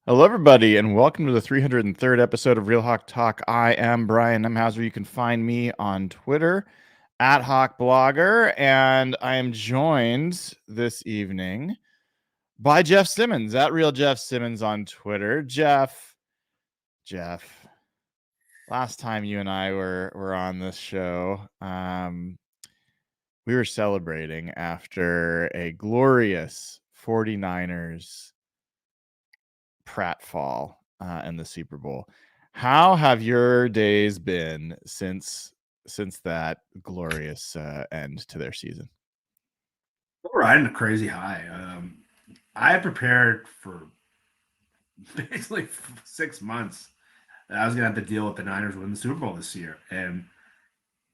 Hello, everybody, and welcome to the 303rd episode of Real Hawk Talk. I am Brian Nemhauser. You can find me on Twitter at Hawk Blogger, and I am joined this evening by Jeff Simmons at Real Jeff Simmons on Twitter. Jeff, last time you and I were on this show, we were celebrating after a glorious 49ers pratfall in the Super Bowl. How have your days been since that glorious end to their season? We're riding a crazy high. I prepared for basically 6 months that I was going to have to deal with the Niners winning the Super Bowl this year. And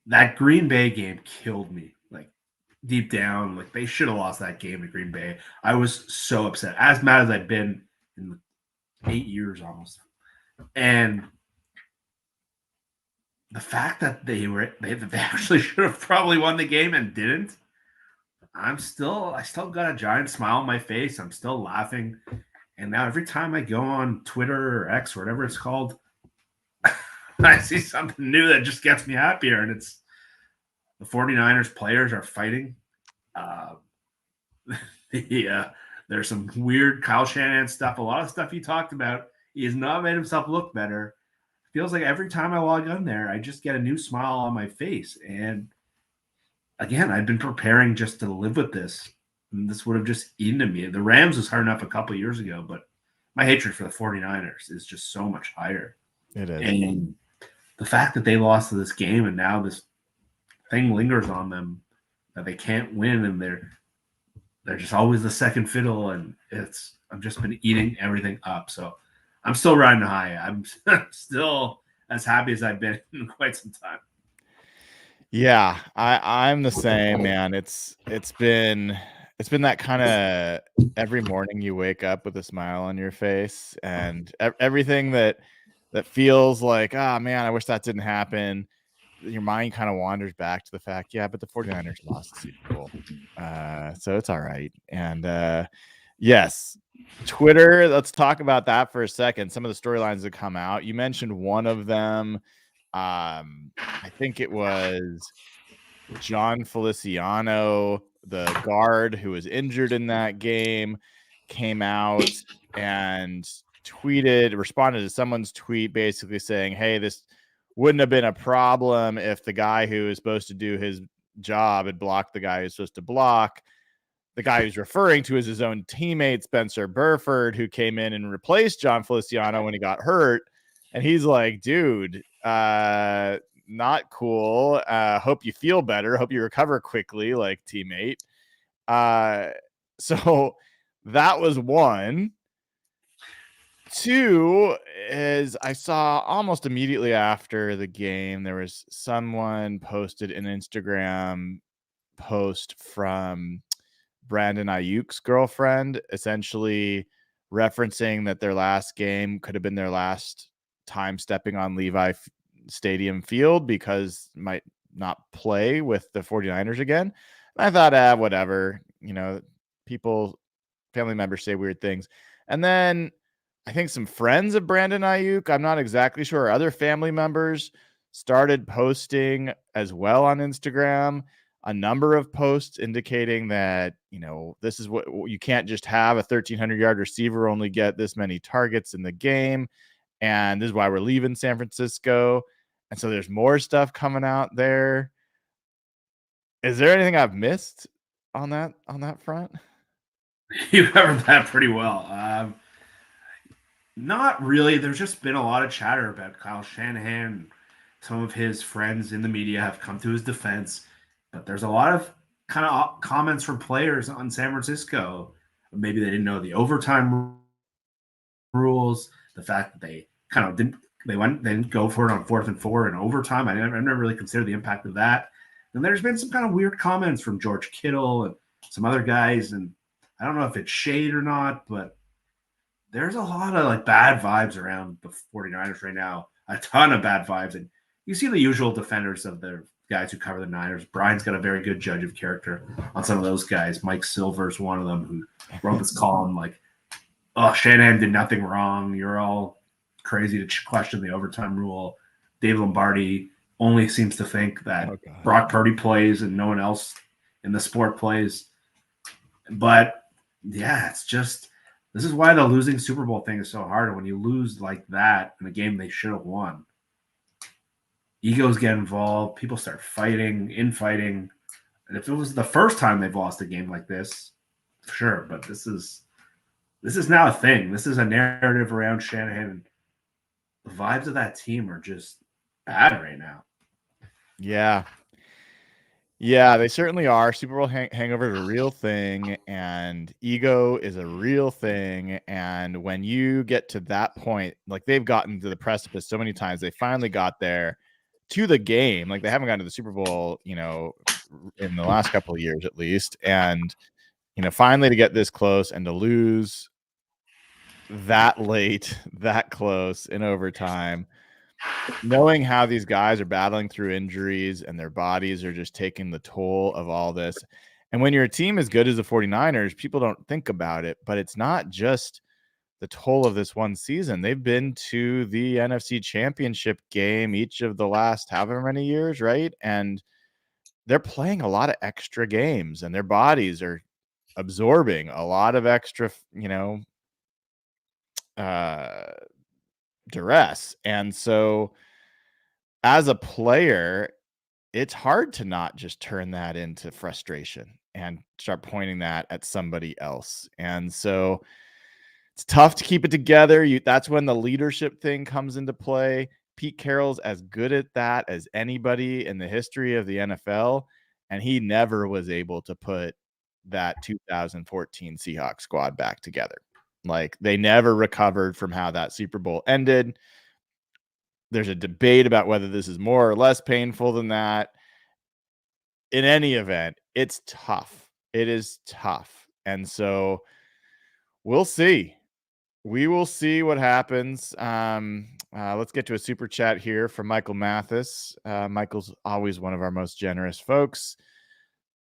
that Green Bay game killed me. Like, deep down, like, they should have lost that game to Green Bay. I was so upset, as mad as I've been in 8 years almost. And the fact that they actually should have probably won the game and didn't, I still got a giant smile on my face. I'm still laughing. And now every time I go on Twitter or X or whatever it's called, I see something new that just gets me happier. And it's the 49ers players are fighting. There's some weird Kyle Shanahan stuff. A lot of stuff he talked about. He has not made himself look better. Feels like every time I log on there, I just get a new smile on my face. And again, I've been preparing just to live with this. And this would have just eaten at me. The Rams was hard enough a couple of years ago, but my hatred for the 49ers is just so much higher. It is. And the fact that they lost to this game and now this thing lingers on them that they can't win, and they're just always the second fiddle, and I've just been eating everything up. So I'm still riding high. I'm still as happy as I've been in quite some time. Yeah, I'm the same, man. It's been that kind of every morning you wake up with a smile on your face, and everything that feels like, oh man, I wish that didn't happen. Your mind kind of wanders back to the fact, yeah, but the 49ers lost the Super Bowl. So it's all right. And yes, Twitter, let's talk about that for a second. Some of the storylines that come out. You mentioned one of them. I think it was John Feliciano, the guard who was injured in that game, came out and responded to someone's tweet basically saying, hey, this wouldn't have been a problem if the guy who is supposed to do his job had blocked the guy who's supposed to block. The guy who's referring to is his own teammate, Spencer Burford, who came in and replaced John Feliciano when he got hurt. And he's like, dude, not cool. Hope you feel better. Hope you recover quickly, like teammate. So that was one. Two is I saw almost immediately after the game, there was someone posted an Instagram post from Brandon Ayuk's girlfriend, essentially referencing that their last game could have been their last time stepping on Levi Stadium field because might not play with the 49ers again. And I thought, whatever, family members say weird things. And then I think some friends of Brandon Ayuk, I'm not exactly sure, other family members started posting as well on Instagram a number of posts indicating that, this is what you can't just have a 1,300-yard receiver only get this many targets in the game. And this is why we're leaving San Francisco. And so there's more stuff coming out there. Is there anything I've missed on that front? You covered that pretty well. Not really. There's just been a lot of chatter about Kyle Shanahan. Some of his friends in the media have come to his defense, but there's a lot of kind of comments from players on San Francisco. Maybe they didn't know the overtime rules, the fact that they kind of didn't go for it on 4th and 4 in overtime. I never really considered the impact of that. And there's been some kind of weird comments from George Kittle and some other guys, and I don't know if it's shade or not, but there's a lot of bad vibes around the 49ers right now. A ton of bad vibes. And you see the usual defenders of the guys who cover the Niners. Brian's got a very good judge of character on some of those guys. Mike Silver's one of them who wrote this column oh, Shanahan did nothing wrong. You're all crazy to question the overtime rule. Dave Lombardi only seems to think that Brock Purdy plays and no one else in the sport plays. But yeah, it's just this is why the losing Super Bowl thing is so hard. When you lose like that in a game they should have won, egos get involved. People start fighting, infighting. And if it was the first time they've lost a game like this, sure. But this is now a thing. This is a narrative around Shanahan. The vibes of that team are just bad right now. Yeah. Yeah, they certainly are. Super Bowl hangover is a real thing, and ego is a real thing. And when you get to that point, like they've gotten to the precipice so many times, they finally got there to the game. Like they haven't gotten to the Super Bowl, in the last couple of years at least. And, finally to get this close and to lose that late, that close in overtime, knowing how these guys are battling through injuries and their bodies are just taking the toll of all this. And when you're a team as good as the 49ers, people don't think about it, but it's not just the toll of this one season. They've been to the NFC Championship game each of the last however many years, right? And they're playing a lot of extra games and their bodies are absorbing a lot of extra, duress. And so as a player, it's hard to not just turn that into frustration and start pointing that at somebody else. And so it's tough to keep it together. That's when the leadership thing comes into play. Pete Carroll's as good at that as anybody in the history of the NFL, and he never was able to put that 2014 Seahawks squad back together. Like they never recovered from how that Super Bowl ended. There's a debate about whether this is more or less painful than that. In any event, it's tough. It is tough. And so we'll see. We will see what happens. Let's get to a super chat here from Michael Mathis. Michael's always one of our most generous folks.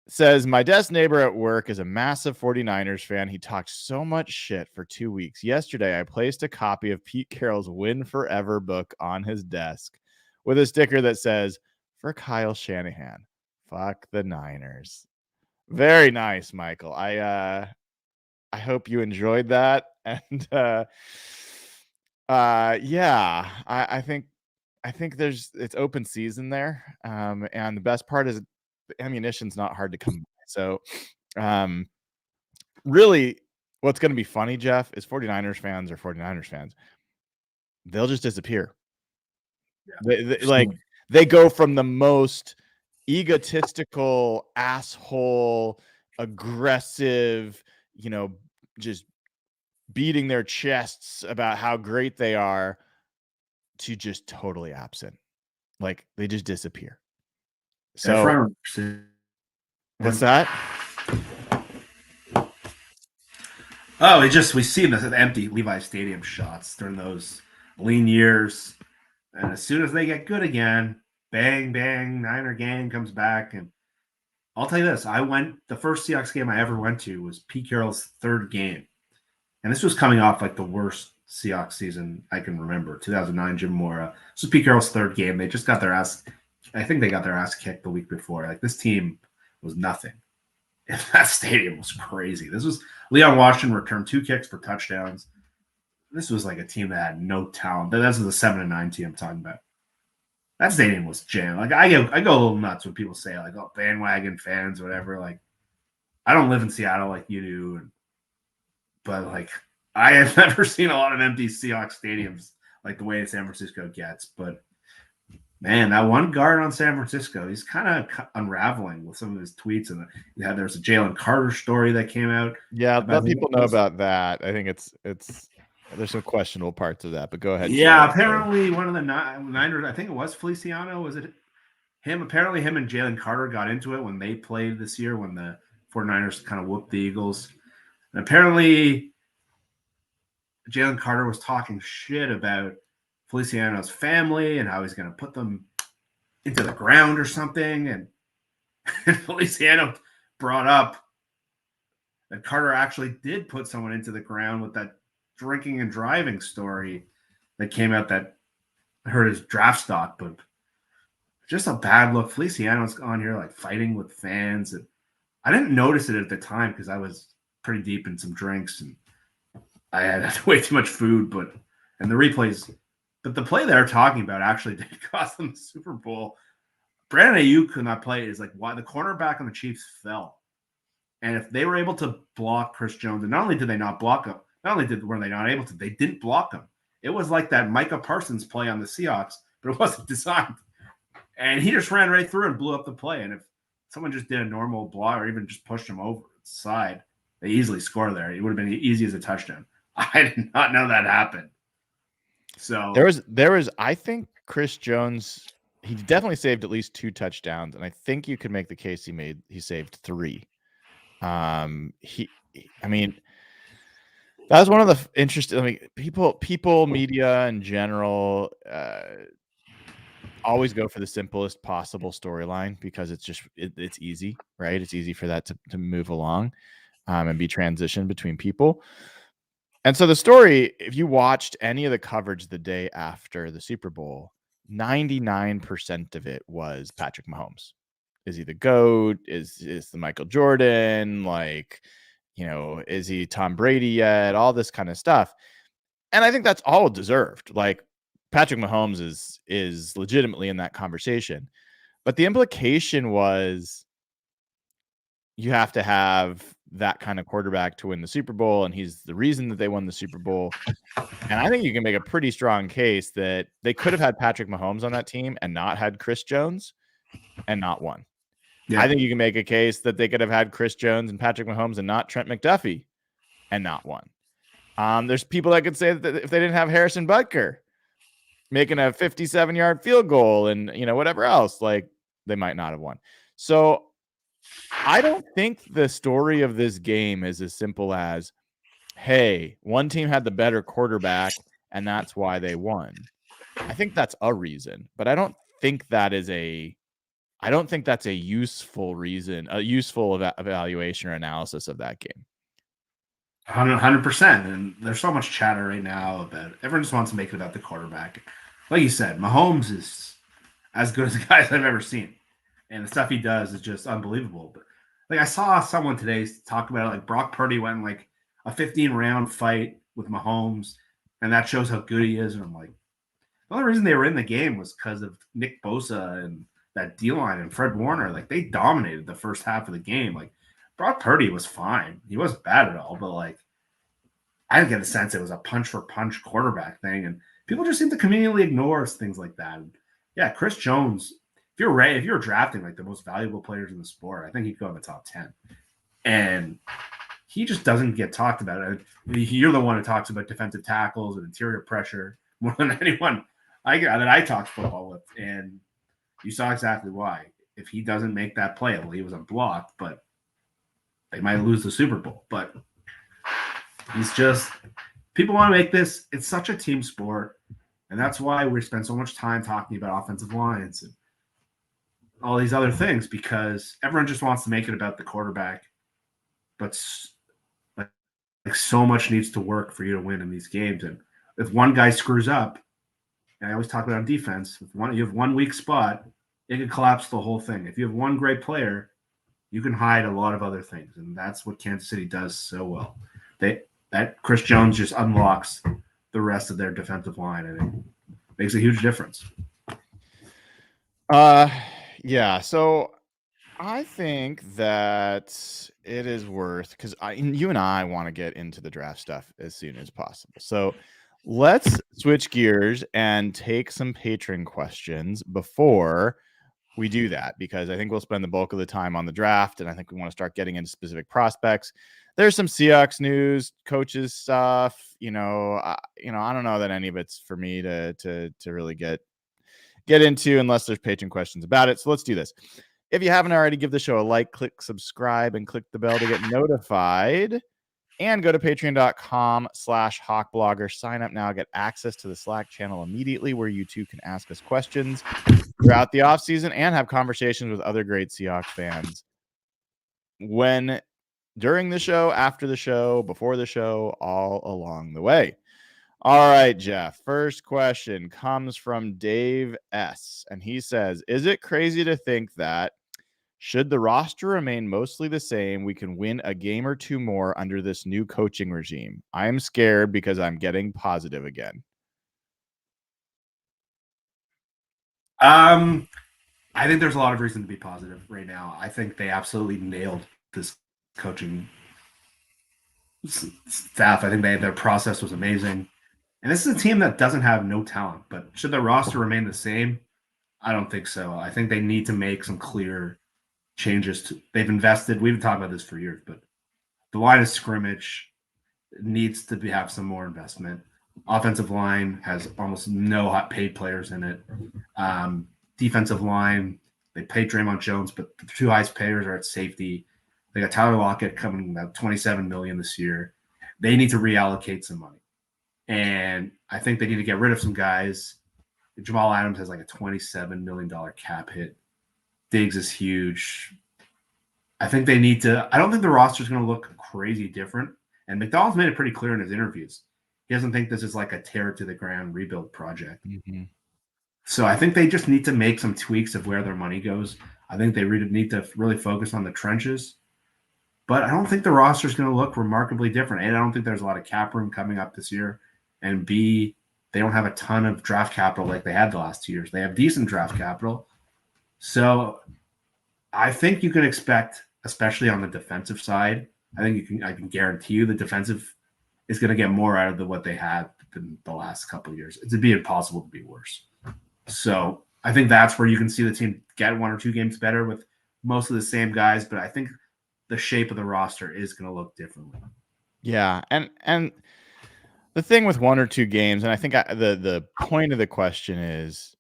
Says, my desk neighbor at work is a massive 49ers fan. He talked so much shit for 2 weeks. Yesterday, I placed a copy of Pete Carroll's Win Forever book on his desk with a sticker that says, for Kyle Shanahan, fuck the Niners. Very nice, Michael. I hope you enjoyed that. And yeah, I think it's open season there. And the best part is the ammunition's not hard to come by. So really what's going to be funny, Jeff, is 49ers fans. They'll just disappear. Yeah. They go from the most egotistical, asshole, aggressive, just beating their chests about how great they are to just totally absent. Like they just disappear. So what's that? Oh, we see the empty Levi Stadium shots during those lean years. And as soon as they get good again, bang, bang, Niner gang comes back. And I'll tell you this, the first Seahawks game I ever went to was Pete Carroll's third game. And this was coming off like the worst Seahawks season I can remember, 2009 Jim Mora. This was Pete Carroll's third game. They just got their ass kicked the week before. Like this team was nothing. And that stadium was crazy. This was Leon Washington returned 2 kicks for touchdowns. This was like a team that had no talent. That's the 7-9 team I'm talking about. That stadium was jammed. Like I go a little nuts when people say like, "Oh, bandwagon fans," or whatever. Like, I don't live in Seattle like you do, but like I have never seen a lot of empty Seahawks stadiums like the way San Francisco gets. But man, that one guard on San Francisco, he's kind of unraveling with some of his tweets. And there's a Jalen Carter story that came out. Yeah, let people know about that. I think it's there's some questionable parts of that, but go ahead. Yeah, apparently one of the Niners, I think it was Feliciano, was it him? Apparently him and Jalen Carter got into it when they played this year when the 49ers kind of whooped the Eagles. And apparently Jalen Carter was talking shit about Feliciano's family and how he's going to put them into the ground or something. And Feliciano brought up that Carter actually did put someone into the ground with that drinking and driving story that came out that hurt his draft stock, but just a bad look. Feliciano's on here like fighting with fans. And I didn't notice it at the time because I was pretty deep in some drinks and I had way too much food, and the replays, but the play they're talking about actually did cost them the Super Bowl. Brandon Ayuk could not play. Is like why the cornerback on the Chiefs fell. And if they were able to block Chris Jones, and not only did they not block him, were they not able to, they didn't block him. It was like that Micah Parsons play on the Seahawks, but it wasn't designed. And he just ran right through and blew up the play. And if someone just did a normal block or even just pushed him over the side, they easily score there. It would have been easy as a touchdown. I did not know that happened. So there was, I think Chris Jones, he definitely saved at least 2 touchdowns, and I think you could make the case he saved 3. I mean, that was one of the interesting. I mean, people, media in general, always go for the simplest possible storyline because it's just it's easy, right? It's easy for that to move along, and be transitioned between people. And so the story, if you watched any of the coverage the day after the Super Bowl, 99% of it was Patrick Mahomes. Is he the GOAT? Is the Michael Jordan? Like, is he Tom Brady yet? All this kind of stuff. And I think that's all deserved. Like, Patrick Mahomes is legitimately in that conversation. But the implication was you have to have that kind of quarterback to win the Super Bowl, and he's the reason that they won the Super Bowl. And I think you can make a pretty strong case that they could have had Patrick Mahomes on that team and not had Chris Jones and not won. Yeah. I think you can make a case that they could have had Chris Jones and Patrick Mahomes and not Trent McDuffie and not won. There's people that could say that if they didn't have Harrison Butker making a 57-yard field goal and, whatever else, like, they might not have won. So I don't think the story of this game is as simple as, hey, one team had the better quarterback and that's why they won. I think that's a reason, but I don't think that's a useful reason, a useful evaluation or analysis of that game. 100%. And there's so much chatter right now about everyone just wants to make it about the quarterback. Like you said, Mahomes is as good as the guys I've ever seen. And the stuff he does is just unbelievable. But like I saw someone today talk about it, like Brock Purdy went in like a 15-round fight with Mahomes, and that shows how good he is. And I'm like, the only reason they were in the game was because of Nick Bosa and that D-line and Fred Warner. Like, they dominated the first half of the game. Like, Brock Purdy was fine. He wasn't bad at all, but like, I didn't get the sense it was a punch-for-punch quarterback thing. And people just seem to conveniently ignore things like that. And yeah, Chris Jones, if you're drafting like the most valuable players in the sport, I think he'd go in the top 10. And he just doesn't get talked about. You're the one who talks about defensive tackles and interior pressure more than anyone that I talked football with. And you saw exactly why. If he doesn't make that play, well, he was unblocked, but they might lose the Super Bowl. But he's just – people want to make this – it's such a team sport, and that's why we spend so much time talking about offensive lines and all these other things, because everyone just wants to make it about the quarterback. But like so much needs to work for you to win in these games. And if one guy screws up, and I always talk about on defense, if you have one weak spot, it can collapse the whole thing. If you have one great player, you can hide a lot of other things. And that's what Kansas City does so well. That Chris Jones just unlocks the rest of their defensive line, and it makes a huge difference. Yeah. So I think that it is worth, because you and I want to get into the draft stuff as soon as possible. So let's switch gears and take some patron questions before we do that, because I think we'll spend the bulk of the time on the draft, and I think we want to start getting into specific prospects. There's some Seahawks news, coaches stuff. I don't know that any of it's for me to really get into unless there's patron questions about it. So let's do this. If you haven't already, give the show a like, click subscribe, and click the bell to get notified. And go to patreon.com/hawkblogger. Sign up now. Get access to the Slack channel immediately, where you too can ask us questions throughout the offseason and have conversations with other great Seahawks fans when during the show, after the show, before the show, all along the way. All right, Jeff. First question comes from Dave S. And he says, is it crazy to think that should the roster remain mostly the same, we can win a game or two more under this new coaching regime? I am scared because I'm getting positive again. I think there's a lot of reason to be positive right now. I think they absolutely nailed this coaching staff. I think their process was amazing. And this is a team that doesn't have no talent, but should the roster remain the same? I don't think so. I think they need to make some clear changes. They've invested. We've been talking about this for years, but the line of scrimmage needs to have some more investment. Offensive line has almost no paid players in it. Defensive line, they paid Draymond Jones, but the two highest payers are at safety. They got Tyler Lockett coming about $27 million this year. They need to reallocate some money. And I think they need to get rid of some guys. Jamal Adams has like a $27 million cap hit. Diggs is huge. I think they need to – I don't think the roster is going to look crazy different. And McDonald's made it pretty clear in his interviews. He doesn't think this is like a tear-to-the-ground rebuild project. Mm-hmm. So I think they just need to make some tweaks of where their money goes. I think they need to really focus on the trenches. But I don't think the roster is going to look remarkably different. A, I don't think there's a lot of cap room coming up this year. And B, they don't have a ton of draft capital like they had the last 2 years. They have decent draft capital. So I think you can expect, especially on the defensive side, I can guarantee you the defensive is going to get more out of what they had in the last couple of years. It'd be impossible to be worse. So I think that's where you can see the team get one or two games better with most of the same guys. But I think the shape of the roster is going to look differently. Yeah, and the thing with one or two games, and I think the point of the question is,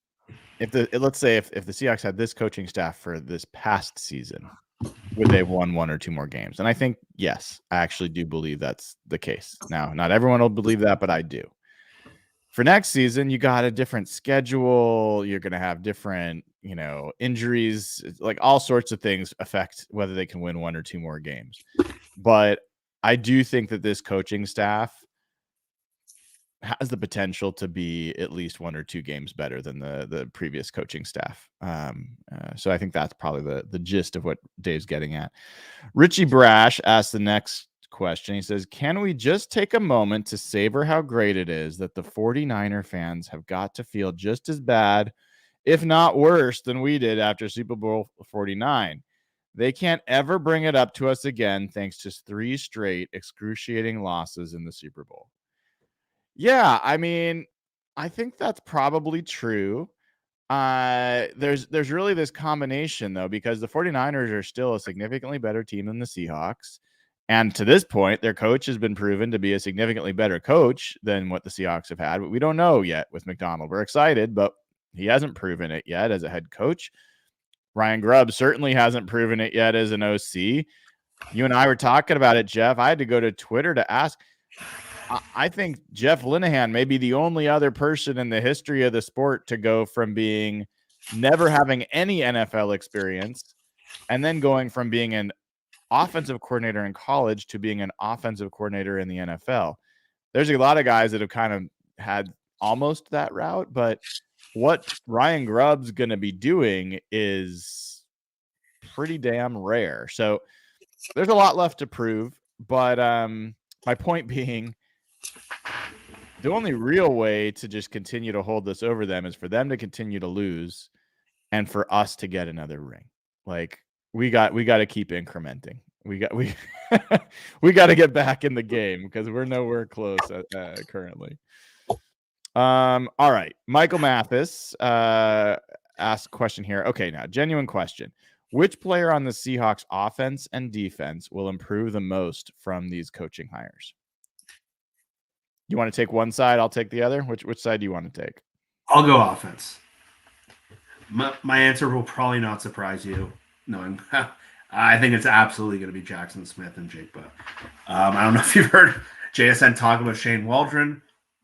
let's say if the Seahawks had this coaching staff for this past season, would they have won one or two more games? And I think, yes, I actually do believe that's the case. Now, not everyone will believe that, but I do. For next season, you got a different schedule. You're going to have different, injuries, like all sorts of things affect whether they can win one or two more games. But I do think that this coaching staff has the potential to be at least one or two games better than the previous coaching staff. So I think that's probably the gist of what Dave's getting at. Richie Brash asked the next question. He says, can we just take a moment to savor how great it is that the 49er fans have got to feel just as bad, if not worse, than we did after Super Bowl 49? They can't ever bring it up to us again thanks to 3 straight excruciating losses in the Super Bowl. Yeah, I mean, I think that's probably true. There's really this combination, though, because the 49ers are still a significantly better team than the Seahawks. And to this point, their coach has been proven to be a significantly better coach than what the Seahawks have had. But we don't know yet with McDonald. We're excited, but he hasn't proven it yet as a head coach. Ryan Grubb certainly hasn't proven it yet as an OC. You and I were talking about it, Jeff. I had to go to Twitter to ask. I think Jeff Linehan may be the only other person in the history of the sport to go from being never having any NFL experience and then going from being an offensive coordinator in college to being an offensive coordinator in the NFL. There's a lot of guys that have kind of had almost that route, but what Ryan Grubb's going to be doing is pretty damn rare. So there's a lot left to prove, but my point being, the only real way to just continue to hold this over them is for them to continue to lose and for us to get another ring. Like we got to keep incrementing. We got to get back in the game because we're nowhere close currently. All right. Michael Mathis asked a question here. Okay, now genuine question. Which player on the Seahawks offense and defense will improve the most from these coaching hires? You want to take one side? I'll take the other. Which side do you want to take? I'll go offense. My answer will probably not surprise you, knowing I think it's absolutely going to be Jackson Smith and Jake Butt. I don't know if you've heard JSN talk about Shane Waldron,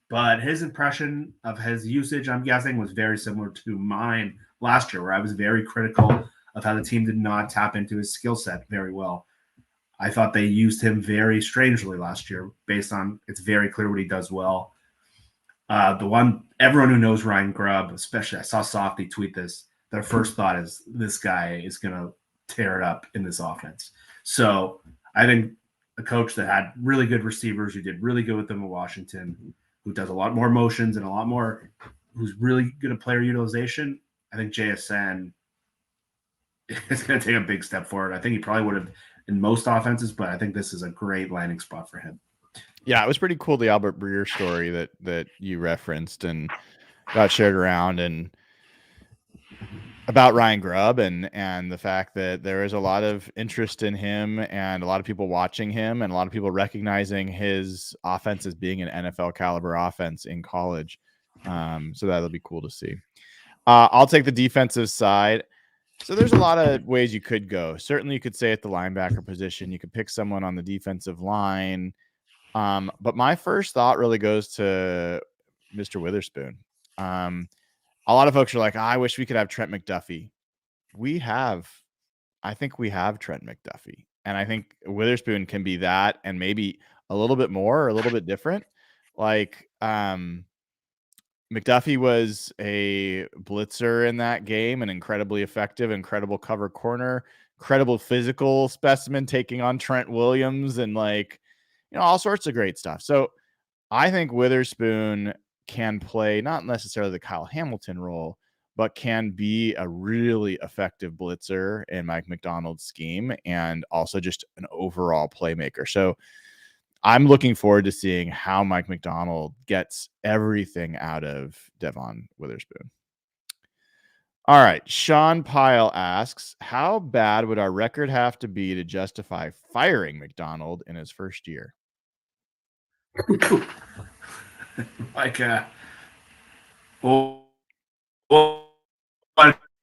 but his impression of his usage, I'm guessing, was very similar to mine last year, where I was very critical of how the team did not tap into his skill set very well. I thought they used him very strangely last year based on it's very clear what he does well. Everyone who knows Ryan Grubb, especially I saw Softy tweet this, their first thought is this guy is going to tear it up in this offense. So I think a coach that had really good receivers, who did really good with them in Washington, who does a lot more motions and a lot more, who's really good at player utilization, I think JSN is going to take a big step forward. I think he probably would have in most offenses, but I think this is a great landing spot for him. Yeah, it was pretty cool, the Albert Breer story that you referenced and got shared around, and about Ryan Grubb and the fact that there is a lot of interest in him and a lot of people watching him and a lot of people recognizing his offense as being an NFL caliber offense in college. So that'll be cool to see. I'll take the defensive side. So there's a lot of ways you could go. Certainly you could say at the linebacker position, you could pick someone on the defensive line. But my first thought really goes to Mr. Witherspoon. A lot of folks are like, I wish we could have Trent McDuffie. I think we have Trent McDuffie. And I think Witherspoon can be that and maybe a little bit more or a little bit different. Like, McDuffie was a blitzer in that game, an incredibly effective, incredible cover corner, incredible physical specimen taking on Trent Williams and all sorts of great stuff. So I think Witherspoon can play not necessarily the Kyle Hamilton role, but can be a really effective blitzer in Mike Macdonald's scheme and also just an overall playmaker. So I'm looking forward to seeing how Mike Macdonald gets everything out of Devon Witherspoon. All right. Sean Pyle asks, how bad would our record have to be to justify firing Macdonald in his first year? It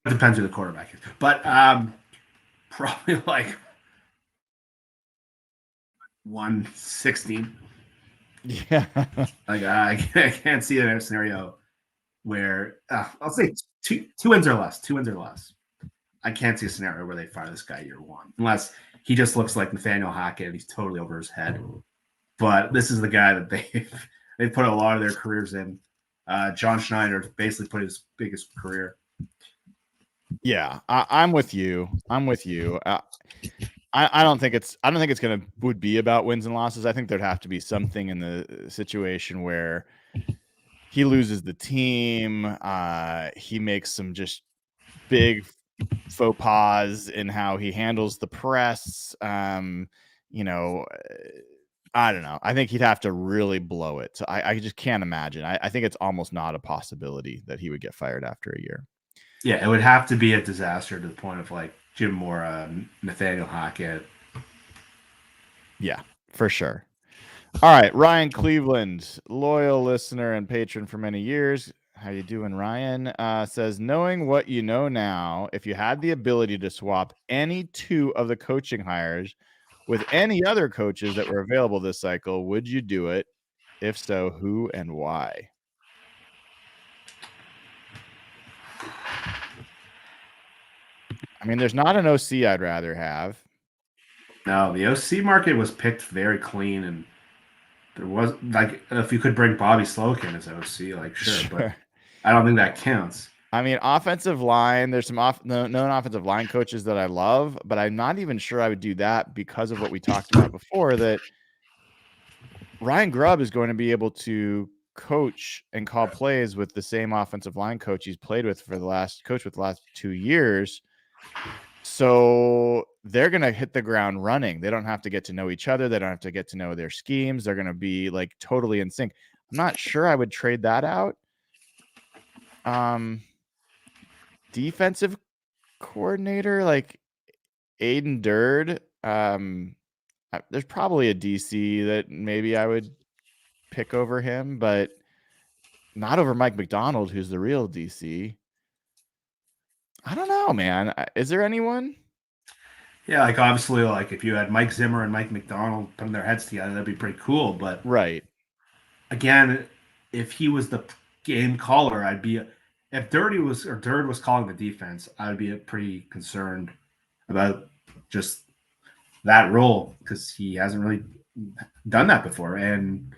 depends who the quarterback is, but probably like 116. Yeah. I can't see a scenario where I'll say two wins or less. 2 wins or less. I can't see a scenario where they fire this guy year one, unless he just looks like Nathaniel Hackett and he's totally over his head. But this is the guy that they've put a lot of their careers in. John Schneider basically put his biggest career. Yeah, I'm with you. I don't think it's would be about wins and losses. I think there'd have to be something in the situation where he loses the team. He makes some just big faux pas in how he handles the press. I don't know. I think he'd have to really blow it. So I just can't imagine. I think it's almost not a possibility that he would get fired after a year. Yeah, it would have to be a disaster to the point of like Jim Mora, Nathaniel Hackett. Yeah, for sure. All right, Ryan Cleveland, loyal listener and patron for many years. How you doing, Ryan? Says, knowing what you know now, if you had the ability to swap any two of the coaching hires with any other coaches that were available this cycle, would you do it? If so, who and why? I mean, there's not an OC I'd rather have. No, the OC market was picked very clean, and there was like if you could bring Bobby Slokin as OC, like sure, but I don't think that counts. I mean, offensive line, there's some known offensive line coaches that I love, but I'm not even sure I would do that because of what we talked about before, that Ryan Grubb is going to be able to coach and call plays with the same offensive line coach he's played with for the last 2 years. So they're going to hit the ground running. They don't have to get to know each other. They don't have to get to know their schemes. They're going to be like totally in sync. I'm not sure I would trade that out. Defensive coordinator, like Aiden Durd. There's probably a DC that maybe I would pick over him, but not over Mike Macdonald, who's the real DC. I don't know, man. Is there anyone? Yeah, like obviously, like if you had Mike Zimmer and Mike Macdonald putting their heads together, that'd be pretty cool. But right, again, if he was the game caller, I'd be. If Durd was calling the defense, I'd be pretty concerned about just that role because he hasn't really done that before. And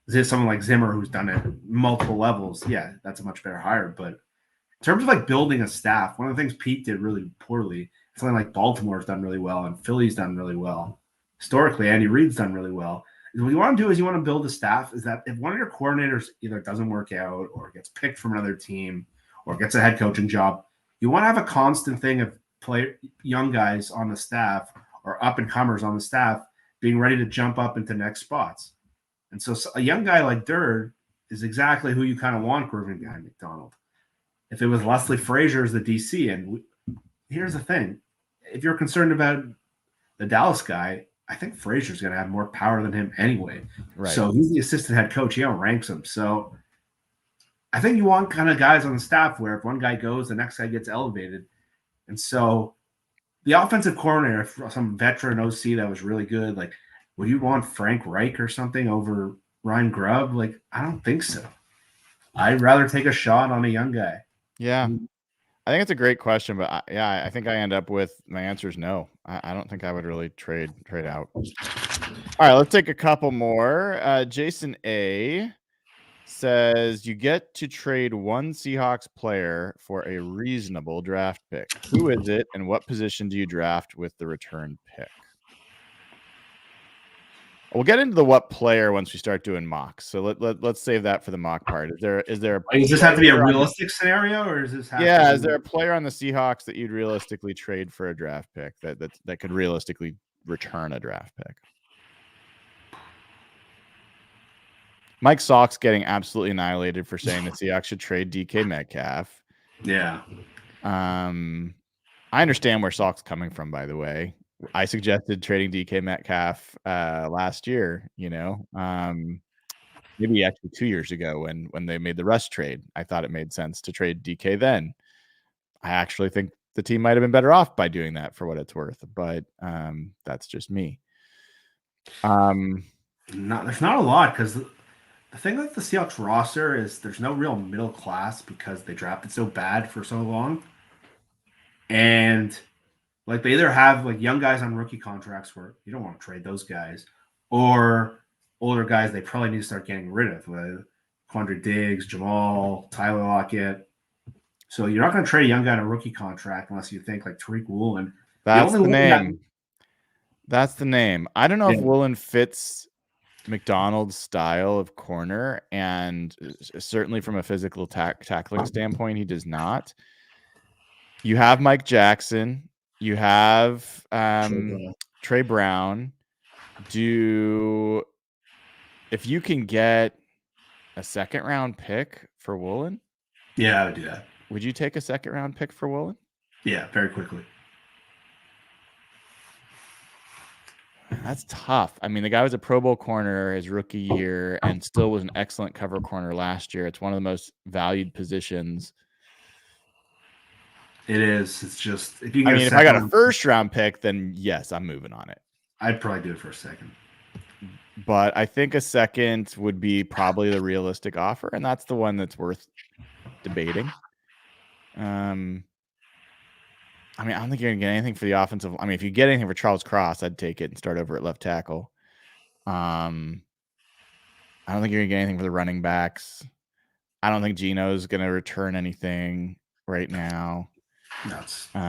is it someone like Zimmer who's done it at multiple levels? Yeah, that's a much better hire. But in terms of like building a staff, one of the things Pete did really poorly, something like Baltimore's done really well and Philly's done really well. Historically, Andy Reid's done really well. What you want to do is you want to build a staff is that if one of your coordinators either doesn't work out or gets picked from another team or gets a head coaching job, you want to have a constant thing of young guys on the staff or up and comers on the staff being ready to jump up into next spots. And so a young guy like Durd is exactly who you kind of want grooving behind McDonald. If it was Leslie Frazier as the DC, and here's the thing, if you're concerned about the Dallas guy, I think Frazier's going to have more power than him anyway. Right. So he's the assistant head coach. He outranks him. So I think you want kind of guys on the staff where if one guy goes, the next guy gets elevated. And so the offensive coordinator, some veteran OC that was really good, like, would you want Frank Reich or something over Ryan Grubb? Like, I don't think so. I'd rather take a shot on a young guy. Yeah. I think it's a great question, but I think I end up with my answer is no. I don't think I would really trade out. All right, let's take a couple more. Jason A says you get to trade one Seahawks player for a reasonable draft pick. Who is it, and what position do you draft with the return pick? We'll get into the what player once we start doing mocks. So let's save that for the mock part. Is there does this have to be a realistic scenario, or is this is there a player on the Seahawks that you'd realistically trade for a draft pick that could realistically return a draft pick? Mike Sock's getting absolutely annihilated for saying the Seahawks should trade DK Metcalf. Yeah. I understand where Sock's coming from, by the way. I suggested trading DK Metcalf last year, maybe actually 2 years ago when they made the Russ trade. I thought it made sense to trade DK then. I actually think the team might have been better off by doing that for what it's worth, but that's just me. There's not a lot because the thing with the Seahawks roster is there's no real middle class because they drafted so bad for so long. And like they either have like young guys on rookie contracts where you don't want to trade those guys, or older guys they probably need to start getting rid of, with Quandre Diggs, Jamal, Tyler Lockett. So you're not going to trade a young guy on a rookie contract unless you think like Tariq Woolen. That's the name. That's the name. I don't know if Woolen fits McDonald's style of corner, and certainly from a physical tackling standpoint, he does not. You have Mike Jackson. You have Trey Brown. If you can get a second round pick for Woolen? Yeah, I would do that. Would you take a second round pick for Woolen? Yeah, very quickly. That's tough. I mean, the guy was a Pro Bowl corner his rookie year and still was an excellent cover corner last year. It's one of the most valued positions. It is. It's just if I got a first round pick, then yes, I'm moving on it. I'd probably do it for a second. But I think a second would be probably the realistic offer, and that's the one that's worth debating. I don't think you're gonna get anything for the offensive. If you get anything for Charles Cross, I'd take it and start over at left tackle. I don't think you're gonna get anything for the running backs. I don't think Geno's gonna return anything right now. Nuts. So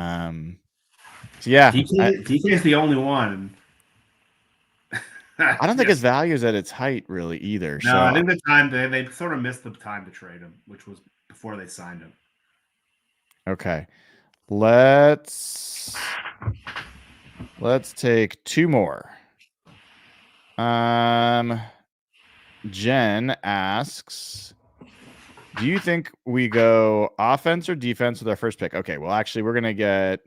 yeah, DK is the only one. I don't think his value is at its height really either. No, I think the time they sort of missed the time to trade him, which was before they signed him. Okay. Let's take two more. Jen asks, do you think we go offense or defense with our first pick? Okay, well, actually, we're gonna get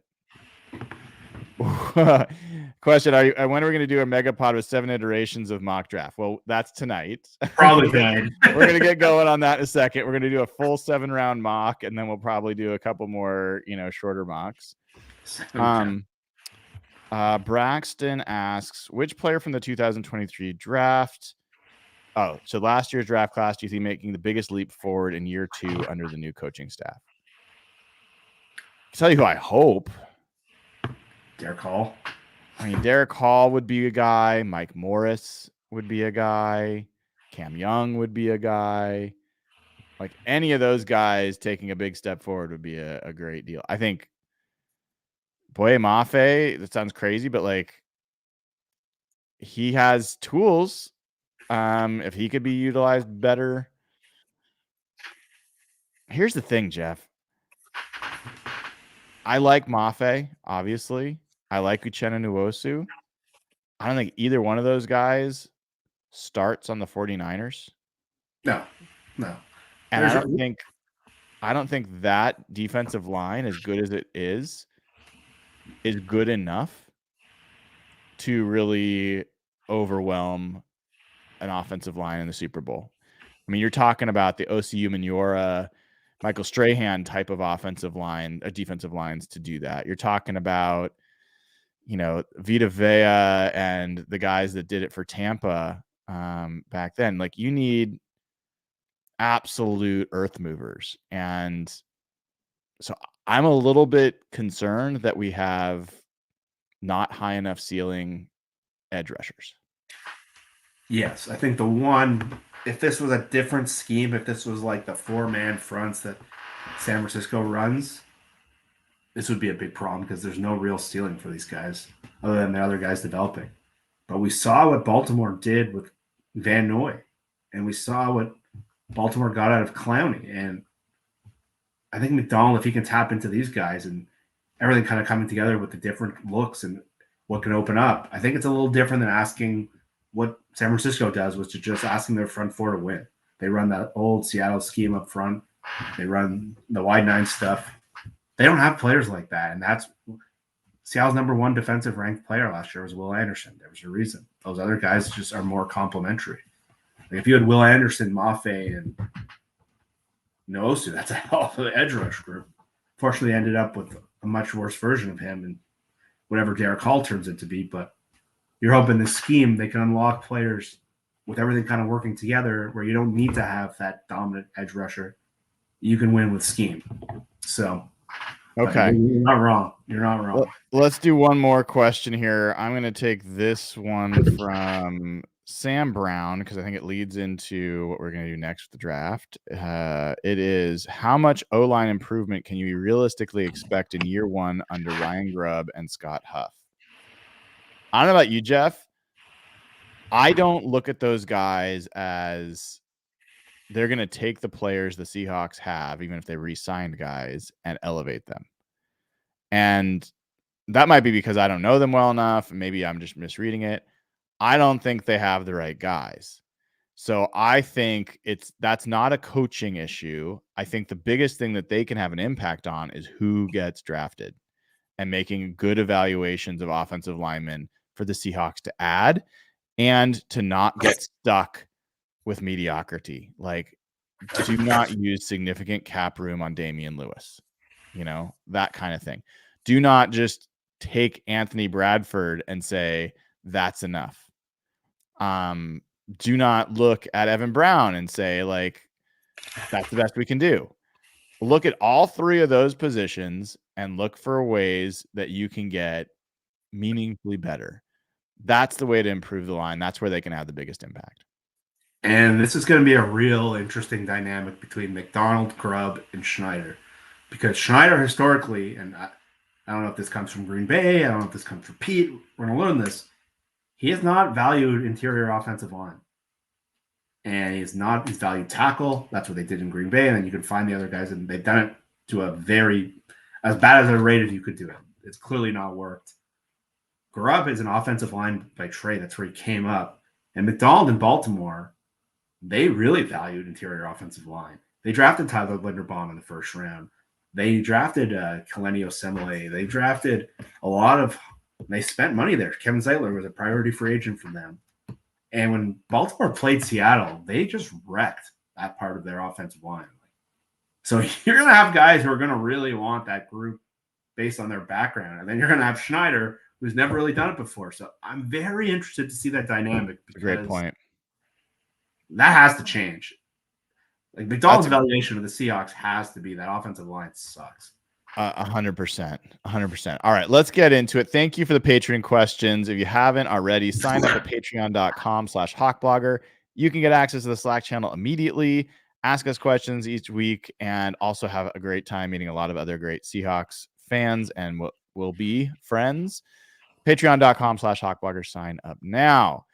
question. When are we going to do a mega pod with 7 iterations of mock draft? Well, that's tonight. Probably tonight. We're going to get going on that in a second. We're going to do a full 7-round mock, and then we'll probably do a couple more, shorter mocks. Braxton asks, which player from the 2023 draft? Oh, so last year's draft class, do you think making the biggest leap forward in year 2 under the new coaching staff? I'll tell you who I hope. Derek Hall. I mean, Derek Hall would be a guy. Mike Morris would be a guy. Cam Young would be a guy. Like any of those guys taking a big step forward would be a great deal. I think Boye Mafe, that sounds crazy, but like he has tools. If he could be utilized better. Here's the thing, Jeff. I like Mafe, obviously. I like Uchenna Nwosu. I don't think either one of those guys starts on the 49ers. No. And I don't think that defensive line, as good as it is good enough to really overwhelm an offensive line in the Super Bowl. I mean, you're talking about the OCU Manura, Michael Strahan type of offensive line, defensive lines to do that. You're talking about, Vita Vea and the guys that did it for Tampa back then. Like, you need absolute earth movers. And so I'm a little bit concerned that we have not high enough ceiling edge rushers. Yes, I think if this was a different scheme, if this was like the 4-man fronts that San Francisco runs, this would be a big problem because there's no real ceiling for these guys other than the other guys developing. But we saw what Baltimore did with Van Noy, and we saw what Baltimore got out of Clowney. And I think McDonald, if he can tap into these guys and everything kind of coming together with the different looks and what can open up, I think it's a little different than asking what San Francisco does, which is just asking their front four to win. They run that old Seattle scheme up front. They run the wide 9 stuff. They don't have players like that, and that's Seattle's number 1 defensive ranked player last year was Will Anderson. There was a reason. Those other guys just are more complementary. Like if you had Will Anderson, Mafe, and Noosu, that's a hell of an edge rush group. Fortunately, ended up with a much worse version of him and whatever Derek Hall turns it to be. But you're hoping this scheme, they can unlock players with everything kind of working together where you don't need to have that dominant edge rusher. You can win with scheme. So, okay. You're not wrong. You're not wrong. Let's do one more question here. I'm going to take this one from Sam Brown because I think it leads into what we're going to do next with the draft. It is, how much O-line improvement can you realistically expect in year 1 under Ryan Grubb and Scott Huff? I don't know about you, Jeff. I don't look at those guys as they're going to take the players the Seahawks have, even if they re-signed guys, and elevate them. And that might be because I don't know them well enough. Maybe I'm just misreading it. I don't think they have the right guys. So I think that's not a coaching issue. I think the biggest thing that they can have an impact on is who gets drafted and making good evaluations of offensive linemen for the Seahawks to add and to not get stuck with mediocrity. Like, do not use significant cap room on Damian Lewis, that kind of thing. Do not just take Anthony Bradford and say that's enough. Do not look at Evan Brown and say, like, that's the best we can do. Look at all 3 of those positions and look for ways that you can get meaningfully better. That's the way to improve the line. That's where they can have the biggest impact. And this is going to be a real interesting dynamic between McDonald, Grubb, and Schneider. Because Schneider historically, and I don't know if this comes from Green Bay, I don't know if this comes from Pete, we're going to learn this. He has not valued interior offensive line. And he's valued tackle. That's what they did in Green Bay. And then you can find the other guys, and they've done it to a very, as bad as they're rated, you could do it. It's clearly not worked. Grubb is an offensive line by trade. That's where he came up. And McDonald in Baltimore, they really valued interior offensive line. They drafted Tyler Linderbaum in the first round. They drafted Kaleni Osemele. They drafted they spent money there. Kevin Zeitler was a priority free agent for them. And when Baltimore played Seattle, they just wrecked that part of their offensive line. So you're going to have guys who are going to really want that group based on their background. And then you're going to have Schneider, who's never really done it before. So I'm very interested to see that dynamic. Great point. That has to change. Like McDonald's valuation of the Seahawks has to be that offensive line sucks. 100%. 100%. All right, let's get into it. Thank you for the Patreon questions. If you haven't already, sign up at patreon.com/hawkblogger. You can get access to the Slack channel immediately, ask us questions each week, and also have a great time meeting a lot of other great Seahawks fans and will be friends. Patreon.com/hawkblogger. Sign up now.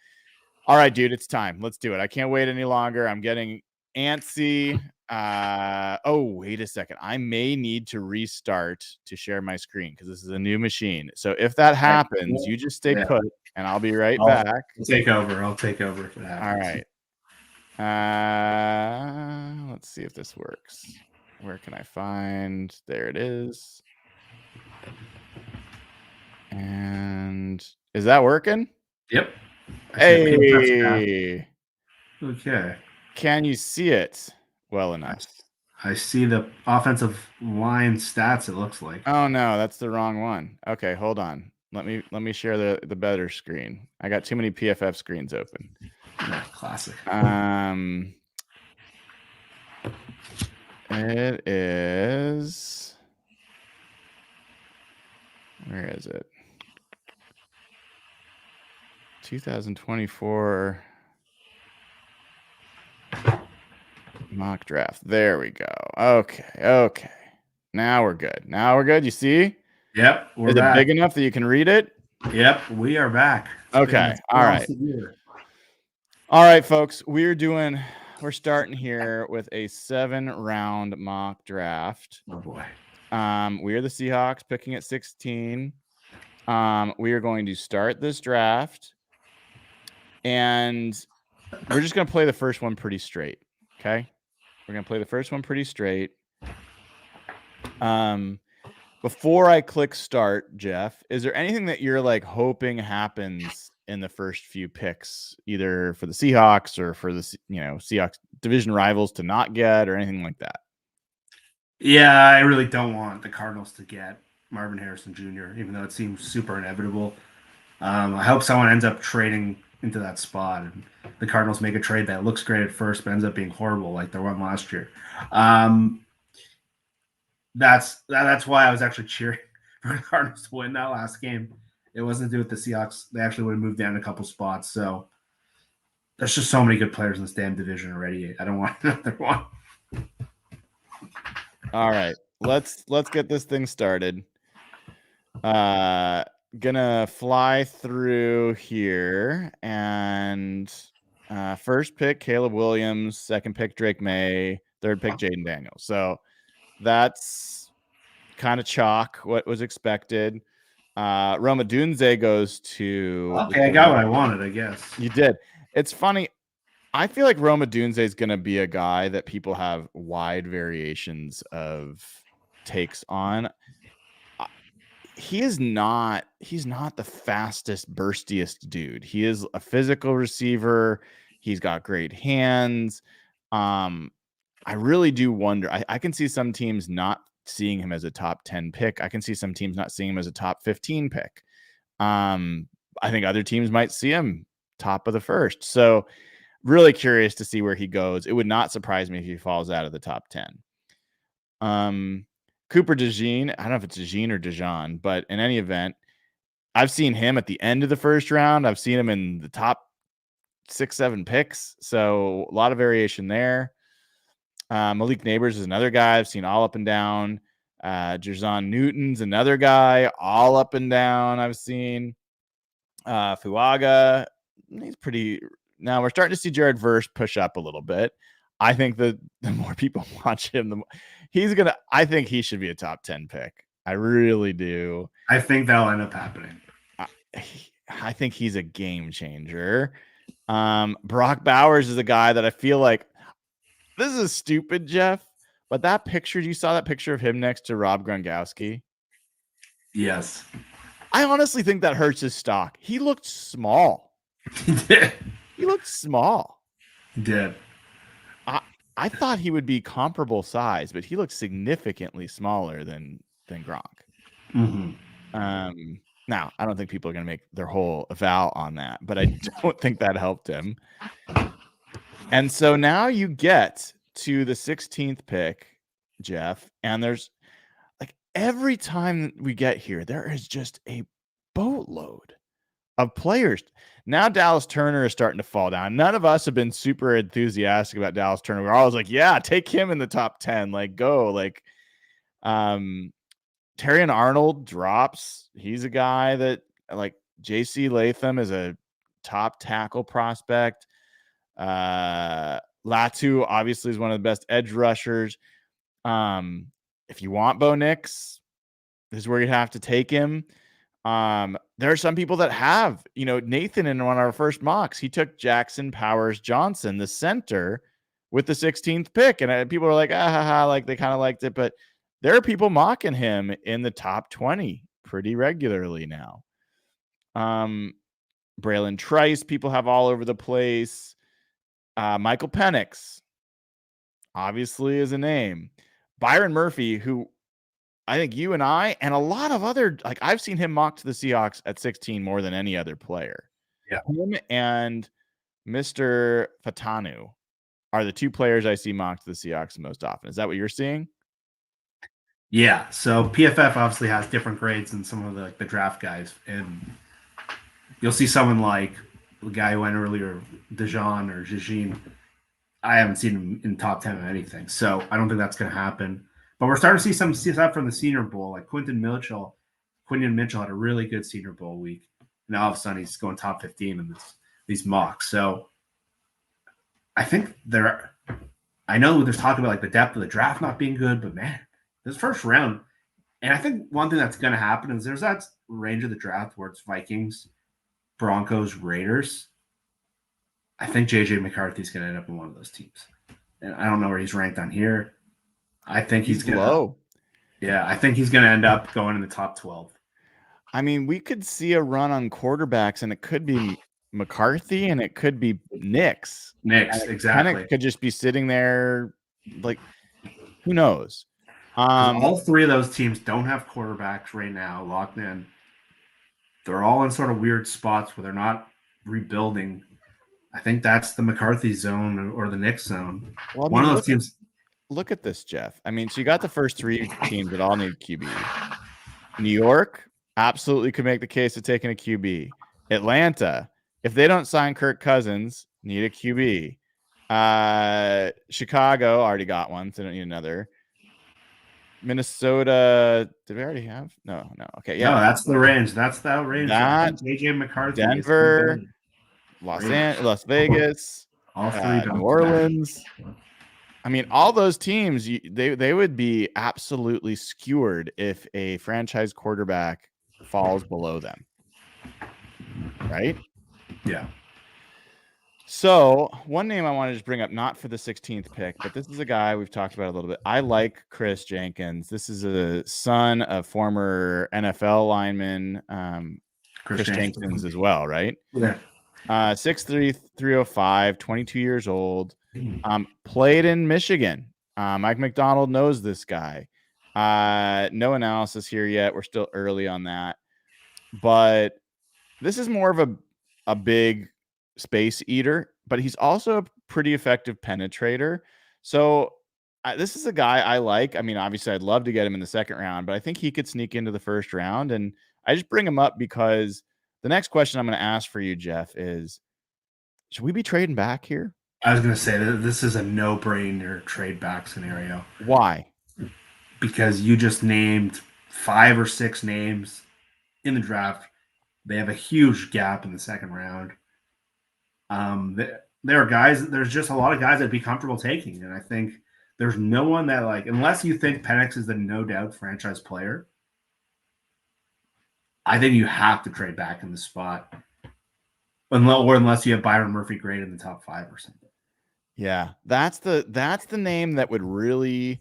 All right, dude, it's time. Let's do it. I can't wait any longer. I'm getting antsy. Oh, wait a second. I may need to restart to share my screen because this is a new machine. So if that happens, you just stay put and I'll be right back. I'll take over. I'll take over if it happens. All right. Let's see if this works. Where can I find? There it is. And is that working? Yep. Hey. Okay. Can you see it well enough? I see the offensive line stats, it looks like. Oh no, that's the wrong one. Okay, hold on. Let me share the better screen. I got too many PFF screens open. Yeah, classic. It is. Where is it? 2024 mock draft. There we go. Okay. Now we're good. You see? Yep. Is it big enough that you can read it? Yep, we are back. Okay. All right. All right, folks. We're starting here with a 7-round mock draft. Oh boy. We are the Seahawks picking at 16. We are going to start this draft, and we're just going to play the first one pretty straight. Okay. We're going to play the first one pretty straight. Before I click start, Jeff, is there anything that you're like hoping happens in the first few picks, either for the Seahawks or for the Seahawks division rivals to not get or anything like that? Yeah, I really don't want the Cardinals to get Marvin Harrison Jr., even though it seems super inevitable. I hope someone ends up trading into that spot and the Cardinals make a trade that looks great at first but ends up being horrible like their one last year. That's why I was actually cheering for the Cardinals to win that last game. It wasn't to do with the Seahawks. They actually would have moved down a couple spots. So there's just so many good players in this damn division already. I don't want another one. All right, let's get this thing started. Gonna fly through here, and first pick Caleb Williams, second pick Drake May, third pick Jaden Daniels. So that's kind of chalk what was expected. Roma Dunze goes to. Okay, I got what I wanted, I guess. You did. It's funny. I feel like Roma Dunze is going to be a guy that people have wide variations of takes on. He's not the fastest, burstiest dude. He is a physical receiver. He's got great hands. I really do wonder. I can see some teams not seeing him as a top 10 pick. I can see some teams not seeing him as a top 15 pick. I think other teams might see him top of the first. So really curious to see where he goes. It would not surprise me if he falls out of the top 10. Cooper DeJean, I don't know if it's DeJean or DeJean, but in any event, I've seen him at the end of the first round. I've seen him in the top 6-7 picks. So a lot of variation there. Malik Neighbors is another guy I've seen all up and down. Jerzon Newton's another guy all up and down I've seen. Fuaga, he's pretty. Now we're starting to see Jared Verse push up a little bit. I think that the more people watch him, the more I think he should be a top 10 pick. I really do. I think that'll end up happening. I think he's a game changer. Brock Bowers is a guy that I feel like, this is stupid, Jeff, but that picture, you saw that picture of him next to Rob Gronkowski? Yes. I honestly think that hurts his stock. He looked small. He did. He looked small. He did. I thought he would be comparable size, but he looked significantly smaller than Gronk. Mm-hmm. Now, I don't think people are going to make their whole eval on that, but I don't think that helped him. And so now you get to the 16th pick, Jeff, and there's like every time we get here, there is just a boatload of players. Now Dallas Turner is starting to fall down. None of us have been super enthusiastic about Dallas Turner. We're always like, yeah, take him in the top 10. Like, go. Like, Terrion Arnold drops. He's a guy that, like, JC Latham is a top tackle prospect. Latu obviously is one of the best edge rushers. If you want Bo Nix, this is where you have to take him. There are some people that have, Nathan in one of our first mocks, he took Jackson Powers Johnson, the center, with the 16th pick. And people are like, like they kind of liked it. But there are people mocking him in the top 20 pretty regularly now. Braylon Trice, people have all over the place. Michael Penix, obviously, is a name. Byron Murphy, who I think you and I and a lot of other, like, I've seen him mocked to the Seahawks at 16 more than any other player. Yeah. Him and Mr. Fatanu are the two players I see mocked to the Seahawks the most often. Is that what you're seeing? Yeah. So PFF obviously has different grades than some of the draft guys. And you'll see someone like the guy who went earlier, Dijon or Jijin. I haven't seen him in top 10 of anything. So I don't think that's going to happen. But we're starting to see some stuff from the Senior Bowl, like Quinton Mitchell. Quinton Mitchell had a really good Senior Bowl week. Now all of a sudden he's going top 15 in these mocks. So I think I know there's talk about like the depth of the draft not being good, but man, this first round, and I think one thing that's going to happen is there's that range of the draft where it's Vikings, Broncos, Raiders. I think JJ McCarthy's going to end up in one of those teams. And I don't know where he's ranked on here. I think he's low. Yeah, I think he's going to end up going in the top 12. I mean, we could see a run on quarterbacks, and it could be McCarthy, and it could be Nix. Exactly. Penix could just be sitting there, like, who knows? All three of those teams don't have quarterbacks right now locked in. They're all in sort of weird spots where they're not rebuilding. I think that's the McCarthy zone or the Nix zone. Well, one of those teams. Look at this, Jeff. I mean, so you got the first three teams that all need QB. New York absolutely could make the case of taking a QB. Atlanta, if they don't sign Kirk Cousins, need a QB. Chicago already got one, so they don't need another. Minnesota, did we already have? No. Okay, yeah. No, that's the range. That's the range. JJ McCarthy, Denver, Las Vegas, all three, New Orleans. I mean, all those teams, they would be absolutely skewered if a franchise quarterback falls below them, right? Yeah. So one name I want to just bring up, not for the 16th pick, but this is a guy we've talked about a little bit. I like Chris Jenkins. This is a son of former NFL lineman, Chris Jenkins as well, right? Yeah. 6'3", 305, 22 years old. Played in Michigan. Mike McDonald knows this guy. No analysis here yet. We're still early on that. But this is more of a big space eater, but he's also a pretty effective penetrator. So this is a guy I like. I mean, obviously, I'd love to get him in the second round, but I think he could sneak into the first round. And I just bring him up because the next question I'm going to ask for you, Jeff, is should we be trading back here? I was going to say that this is a no-brainer trade back scenario. Why? Because you just named 5 or 6 names in the draft. They have a huge gap in the second round. There are guys. There's just a lot of guys that'd be comfortable taking, and I think there's no one that, like, unless you think Penix is the no doubt franchise player, I think you have to trade back in the spot, unless you have Byron Murphy grade in the top 5 or something. Yeah, that's the name that would really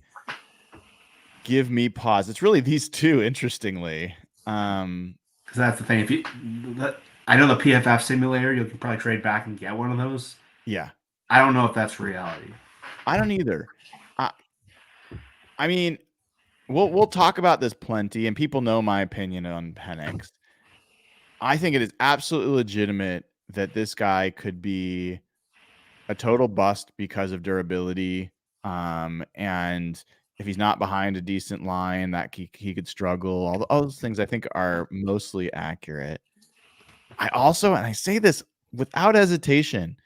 give me pause. It's really these two, interestingly. Because that's the thing. I know the PFF simulator, you can probably trade back and get one of those. Yeah. I don't know if that's reality. I don't either. I mean, we'll talk about this plenty, and people know my opinion on Penix. I think it is absolutely legitimate that this guy could be a total bust because of durability. And if he's not behind a decent line, that he could struggle. All those things I think are mostly accurate. I also, and I say this without hesitation,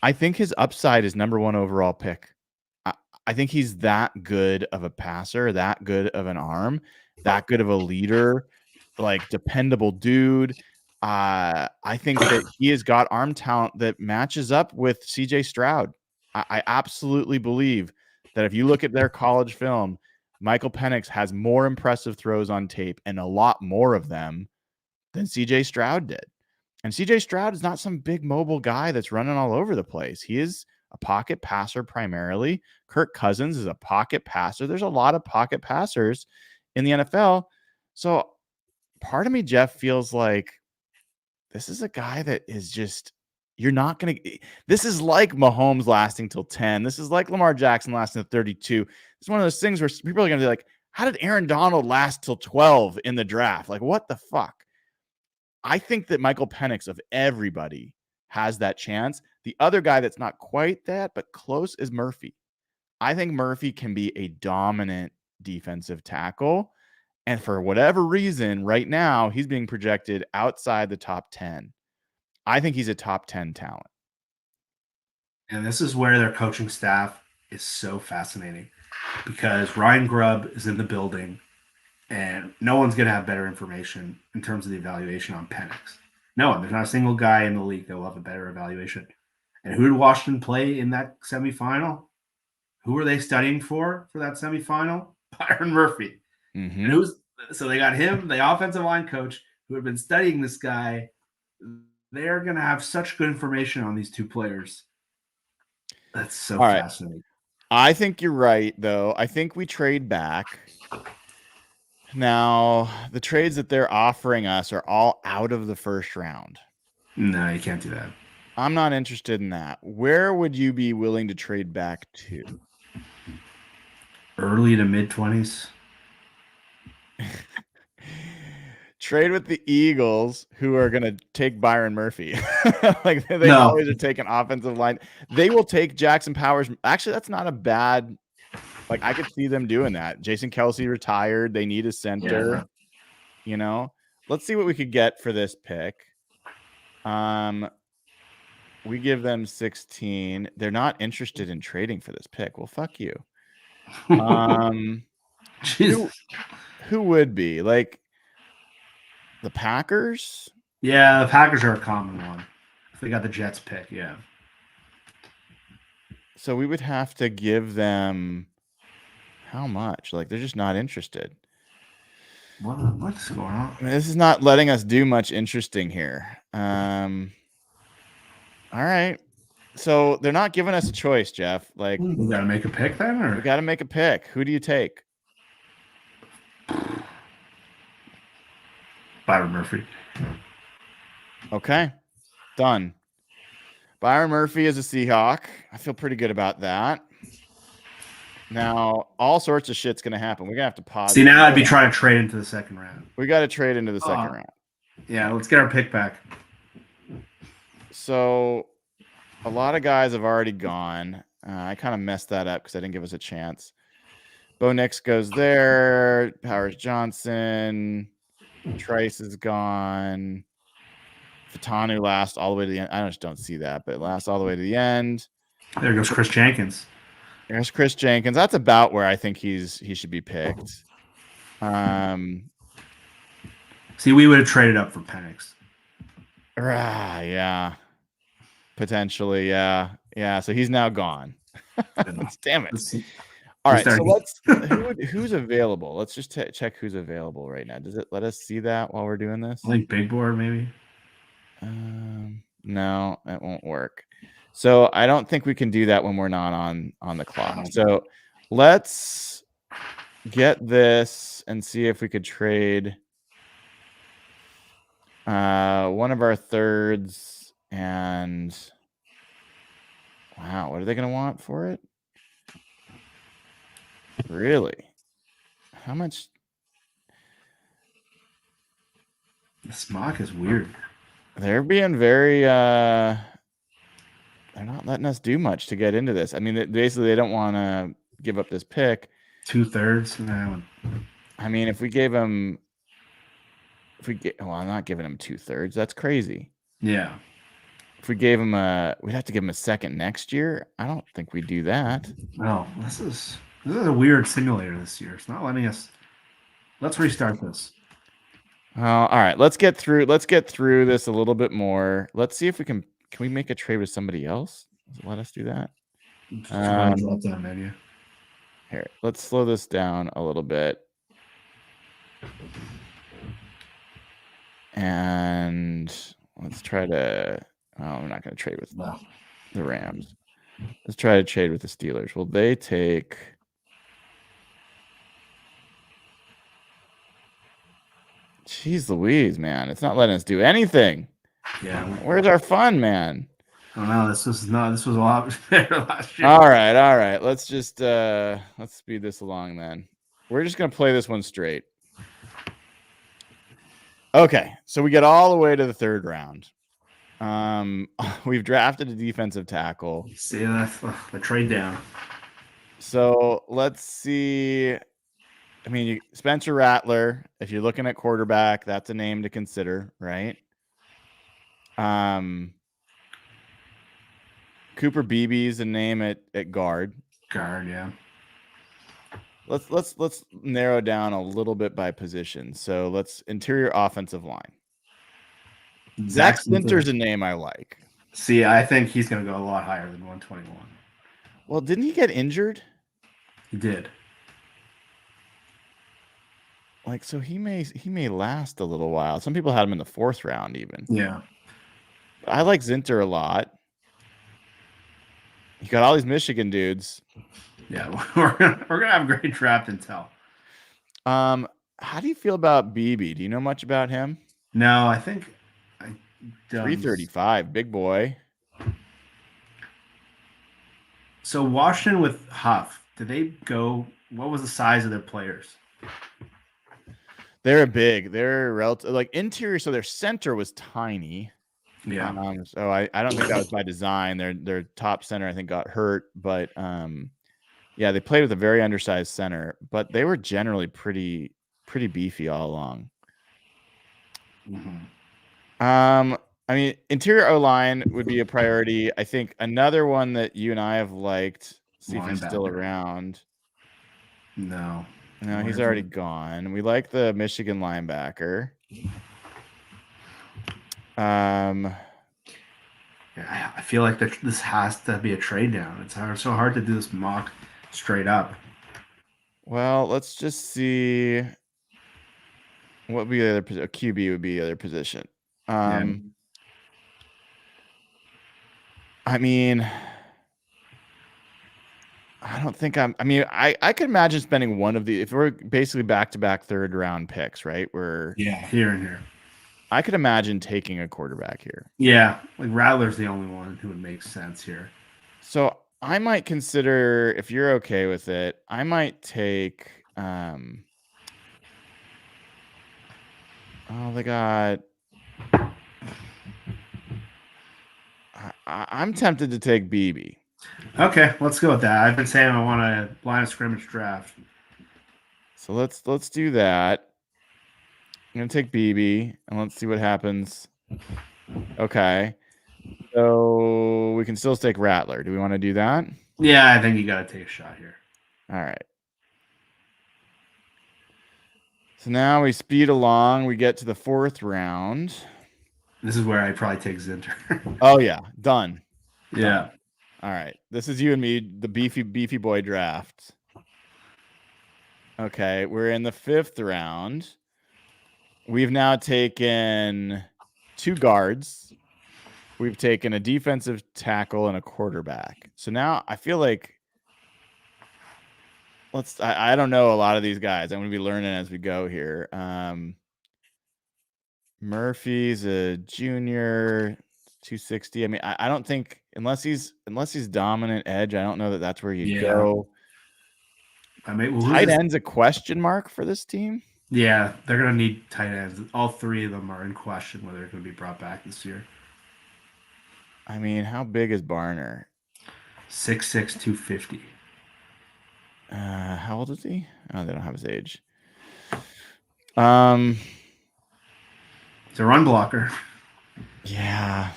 I think his upside is number 1 overall pick. I think he's that good of a passer, that good of an arm, that good of a leader, like dependable dude. I think that he has got arm talent that matches up with CJ Stroud. I absolutely believe that if you look at their college film, Michael Penix has more impressive throws on tape and a lot more of them than CJ Stroud did. And CJ Stroud is not some big mobile guy that's running all over the place. He is a pocket passer primarily. Kirk Cousins is a pocket passer. There's a lot of pocket passers in the NFL. So part of me, Jeff, feels like this is a guy that is just, you're not going to, this is like Mahomes lasting till 10. This is like Lamar Jackson lasting to 32. It's one of those things where people are going to be like, how did Aaron Donald last till 12 in the draft? Like, what the fuck? I think that Michael Penix of everybody has that chance. The other guy that's not quite that, but close, is Murphy. I think Murphy can be a dominant defensive tackle. And for whatever reason, right now, he's being projected outside the top 10. I think he's a top 10 talent. And this is where their coaching staff is so fascinating because Ryan Grubb is in the building. And no one's going to have better information in terms of the evaluation on Penix. No one. There's not a single guy in the league that will have a better evaluation. And who did Washington play in that semifinal? Who were they studying for that semifinal? Byron Murphy. Mm-hmm. And so they got him, the offensive line coach, who had been studying this guy. They're going to have such good information on these two players. That's so fascinating. I think you're right, though. I think we trade back. Now, the trades that they're offering us are all out of the first round. No, you can't do that. I'm not interested in that. Where would you be willing to trade back to? Early to mid-20s. Trade with the Eagles, who are going to take Byron Murphy. Like they always are taking offensive line. They will take Jackson Powers. Actually, that's not a bad. Like, I could see them doing that. Jason Kelce retired. They need a center. Yeah. Let's see what we could get for this pick. We give them 16. They're not interested in trading for this pick. Well, fuck you. Who would be? Like, the Packers? Yeah, the Packers are a common one. If they got the Jets pick, yeah. So we would have to give them how much? Like, they're just not interested. What's going on? This is not letting us do much interesting here. All right. So they're not giving us a choice, Jeff. Like, we got to make a pick then? Or? We got to make a pick. Who do you take? Byron Murphy. Okay. Done. Byron Murphy is a Seahawk. I feel pretty good about that. Now, all sorts of shit's going to happen. We're going to have to pause. See, now I'd be trying to trade into the second round. We got to trade into the second round. Yeah, let's get our pick back. So, a lot of guys have already gone. I kind of messed that up because I didn't give us a chance. Bo Nix goes there. Powers Johnson. Trice is gone. Fatanu last all the way to the end. I just don't see that, but last all the way to the end. There goes Chris Jenkins. There's Chris Jenkins. That's about where I think he should be picked. See, we would have traded up for Penix. Yeah. Potentially, yeah. Yeah, so he's now gone. Damn it. All right, so who's available? Let's just check who's available right now. Does it let us see that while we're doing this? I think Big Board, maybe. No, that won't work. So I don't think we can do that when we're not on the clock. So let's get this and see if we could trade one of our thirds. And wow, what are they going to want for it? Really? How much? This mock is weird. They're being very they're not letting us do much to get into this. I mean, basically they don't want to give up this pick. 2/3. No. I mean, if we gave him, well, I'm not giving him 2/3. That's crazy. Yeah. If we gave him we'd have to give him a second next year. I don't think we'd do that. Oh, this is a weird simulator this year. It's not letting us. Let's restart this. All right. Let's get through this a little bit more. Let's see if we can we make a trade with somebody else? Does it let us do that? Just try to drop down menu. Here, let's slow this down a little bit. And let's try to. Oh, we're not going to trade with the Rams. Let's try to trade with the Steelers. Will they take? Jeez Louise, man. It's not letting us do anything. Yeah. Where's our fun, man? Oh no, this was a lot better last year. All right. Let's just let's speed this along then. We're just gonna play this one straight. Okay, so we get all the way to the third round. We've drafted a defensive tackle. See, that's the trade down. So let's see. I mean, Spencer Rattler, if you're looking at quarterback, that's a name to consider, right? Cooper Beebe is a name at guard. Guard, yeah. Let's narrow down a little bit by position. So let's interior offensive line. Zach Sinter's a name I like. See, I think he's going to go a lot higher than 121. Well, didn't he get injured? He did. Like, so he may last a little while. Some people had him in the 4th round even. Yeah. I like Zinter a lot. You got all these Michigan dudes. Yeah, we're gonna have great draft intel. How do you feel about Beebe? Do you know much about him? No, I think I don't. 335, big boy. So Washington with Huff, did they go? What was the size of their players? They're big. They're relative, like interior. So their center was tiny. Yeah. So I don't think that was by design. Their top center I think got hurt, but yeah, they played with a very undersized center, but they were generally pretty beefy all along. Mm-hmm. I mean, interior O-line would be a priority. I think another one that you and I have liked. See if he's still around. No, he's already gone. We like the Michigan linebacker. Yeah, I feel like this has to be a trade down. It's so hard to do this mock straight up. Well, let's just see what would be the other position. A QB would be the other position. Yeah. I mean, I don't think I could imagine spending one of the, if we're basically back-to-back 3rd round picks, right? Here and here. I could imagine taking a quarterback here. Yeah, like Rattler's the only one who would make sense here. So I might consider, if you're okay with it, I might take. They got. I'm tempted to take Beebe. Okay, let's go with that. I've been saying I want a line of scrimmage draft. So let's do that. I'm gonna take Beebe and let's see what happens. Okay. So we can still take Rattler. Do we want to do that? Yeah, I think you got to take a shot here. All right. So now we speed along. We get to the 4th round. This is where I probably take Zinter. Oh yeah, done. Yeah. All right. This is you and me, the beefy boy draft. Okay, we're in the 5th round. We've now taken 2 guards. We've taken a defensive tackle and a quarterback. So now I feel like I don't know a lot of these guys. I'm going to be learning as we go here. Murphy's a junior, 260. I mean, I don't think unless he's dominant edge, I don't know that that's where you go. Tight end's a question mark for this team. Yeah, they're going to need tight ends. All 3 of them are in question whether they're going to be brought back this year. I mean, how big is Barner? 6'6", 250. How old is he? Oh, they don't have his age. It's a run blocker. Yeah.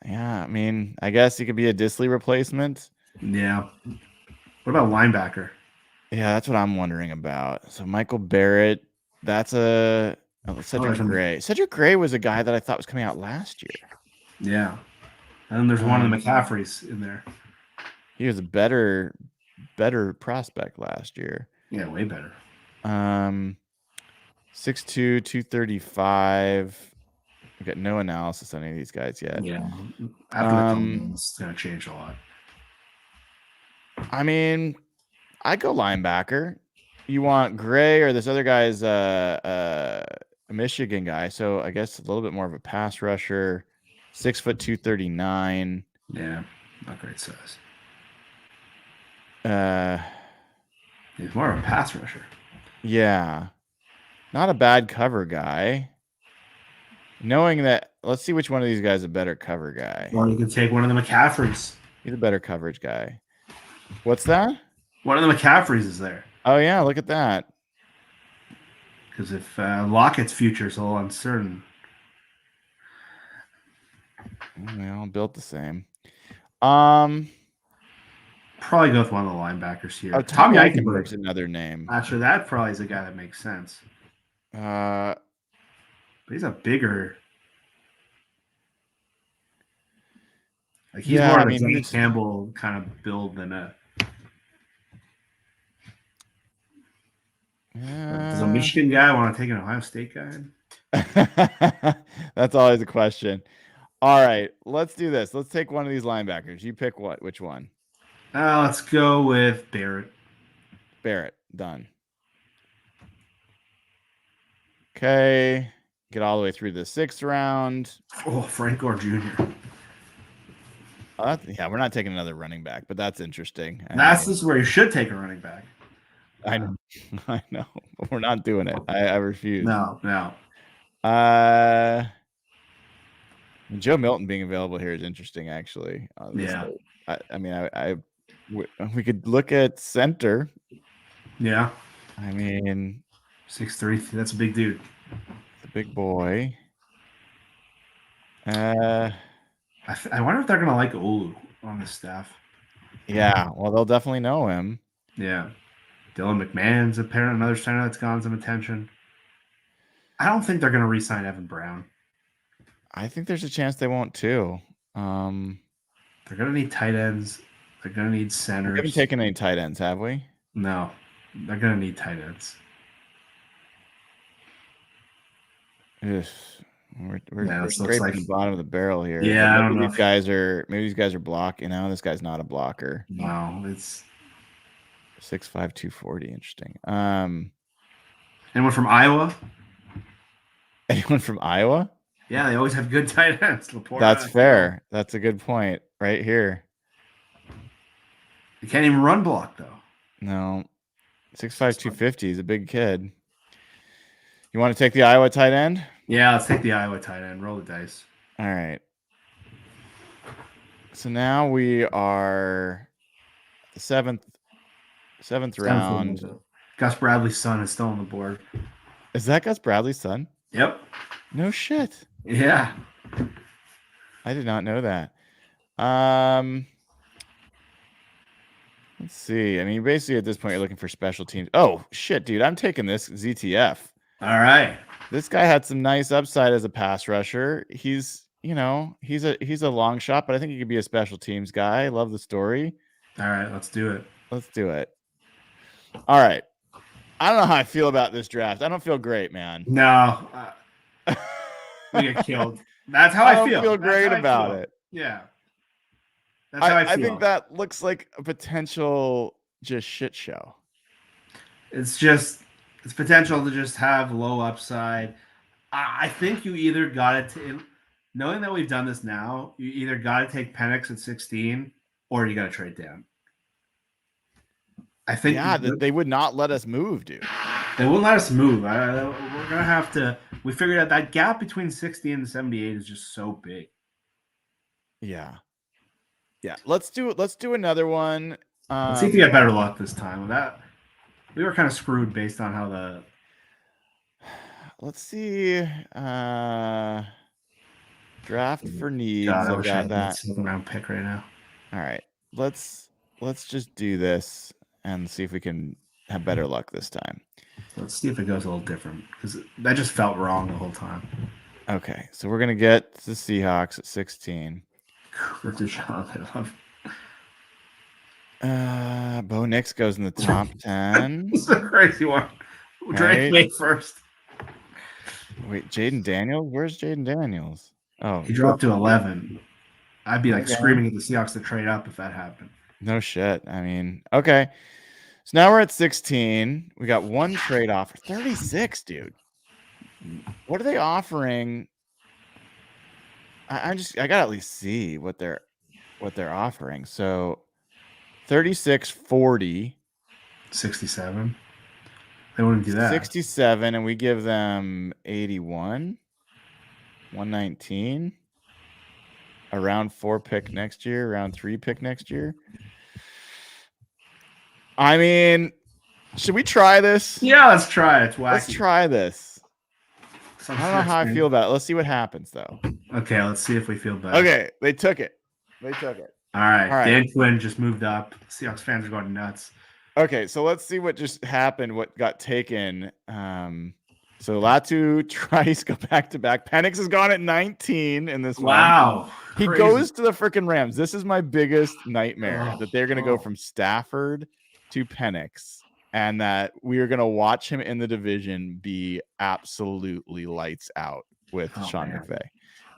Yeah. I mean, I guess he could be a Disley replacement. Yeah. What about linebacker? Yeah, that's what I'm wondering about. So Michael Barrett, that's Cedric Gray. Cedric Gray was a guy that I thought was coming out last year. Yeah. And then there's one of the McCaffreys in there. He was a better prospect last year. Yeah, way better. 6'2", 235. We got no analysis on any of these guys yet. Yeah. After the combine, it's going to change a lot. I mean, I'd go linebacker. You want Gray, or this other guy's a Michigan guy, so I guess a little bit more of a pass rusher. 6 foot 239. Yeah, not great size. He's more of a pass rusher. Yeah, not a bad cover guy. Knowing that, let's see which one of these guys is a better cover guy. Or you can take one of the McCaffreys. He's a better coverage guy. What's that? One of the McCaffreys is there. Oh yeah, look at that. Because if Lockett's future is a little uncertain. They all built the same. Probably go with one of the linebackers here. Oh, Tom Eichenberg's another name. Actually, that probably is a guy that makes sense. But he's a bigger. Like he's more of a Zane Campbell kind of build than a. Does a Michigan guy want to take an Ohio State guy? That's always a question. All right, let's do this. Let's take one of these linebackers. You pick what? Which one? Let's go with Barrett. Barrett, done. Okay, get all the way through the 6th round. Oh, Frank Gore Jr. Yeah, we're not taking another running back, but that's interesting. This is where you should take a running back. I know, but we're not doing it. I refuse. No. Joe Milton being available here is interesting, actually. Yeah. I mean, we could look at center. Yeah. I mean, 6'3". That's a big dude. The big boy. I wonder if they're gonna like Olu on the staff. Yeah, well, they'll definitely know him. Yeah. Dylan McMahon's apparently another center that's gotten some attention. I don't think they're gonna re-sign Evan Brown. I think there's a chance they won't too. They're gonna need tight ends. They're gonna need centers. We haven't taken any tight ends, have we? No, they're gonna need tight ends. We're scraping the bottom of the barrel here. Yeah, I don't know. Maybe these guys are blocking. No, this guy's not a blocker. No, it's 6'5", 240. Interesting. Anyone from Iowa? Anyone from Iowa? Yeah, they always have good tight ends. Laporta, that's fair. That's a good point right here. You can't even run block though. No. 6'5", 250. He's a big kid. You want to take the Iowa tight end? Yeah, let's take the Iowa tight end. Roll the dice. All right. So now we are the seventh round. Gus Bradley's son is still on the board. Is that Gus Bradley's son? Yep. No shit. Yeah. I did not know that. Let's see. I mean, basically at this point, you're looking for special teams. Oh shit, dude! I'm taking this ZTF. All right. This guy had some nice upside as a pass rusher. He's a long shot, but I think he could be a special teams guy. I love the story. All right, let's do it. Let's do it. All right. I don't know how I feel about this draft. I don't feel great, man. No. We get killed. That's how I feel. I don't feel great about it. Yeah. That's how I feel. I think that looks like a potential just shit show. It's potential to just have low upside. I think you either got to, knowing that we've done this now, you either got to take Penix at 16 or you got to trade down. I think they would not let us move, dude. They won't let us move. We're gonna have to. We figured out that gap between 60 and 78 is just so big. Yeah. Let's do another one. Let's see if we get better luck this time. We were kind of screwed based on how the. Let's see. Draft for needs. God, I I've wish I got had that that. 7th-round pick right now. All right. Let's just do this and see if we can have better luck this time. Let's see if it goes a little different because that just felt wrong the whole time. Okay, so we're gonna get the Seahawks at 16. Bo Nix goes in the top 10. It's a crazy one. Drake made first. Wait, Jaden Daniels? Where's Jaden Daniels? Oh, he dropped to 11. I'd be like screaming at the Seahawks to trade up if that happened. No shit. I mean, okay. So now we're at 16. We got one trade offer. 36, dude. What are they offering? I gotta at least see what they're offering. So 36, 40. 67. They wouldn't do that. 67, and we give them 81. 119. A round 4 pick next year, round 3 pick next year. I mean, should we try this? Yeah, let's try it. It's wacky. Let's try this. I don't know how I feel about it. Let's see what happens, though. Okay, let's see if we feel better. Okay, they took it. All right. Dan Quinn just moved up. Seahawks fans are going nuts. Okay, so let's see what just happened, what got taken. So Latu, Trice go back-to-back. Penix has gone at 19 in this one. Wow. He goes to the freaking Rams. This is my biggest nightmare, that they're going to go from Stafford to Penix, and that we are going to watch him in the division be absolutely lights out with Sean McVay.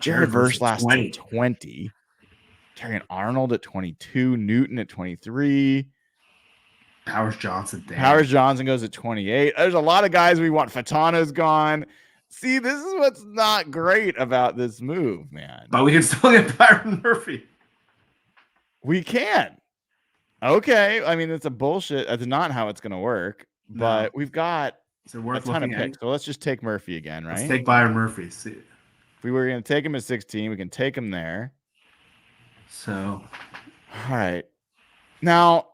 Jared Verse last 20. Terrion Arnold at 22. Newton at 23. Powers Johnson goes at 28. There's a lot of guys we want. Fatana's gone. See, this is what's not great about this move, man. But we can still get Byron Murphy. We can. Okay. I mean, it's a bullshit. That's not how it's going to work. No. But we've got a ton of picks. So let's just take Murphy again, right? Let's take Byron Murphy. See. If we were going to take him at 16, we can take him there. So. All right. Now,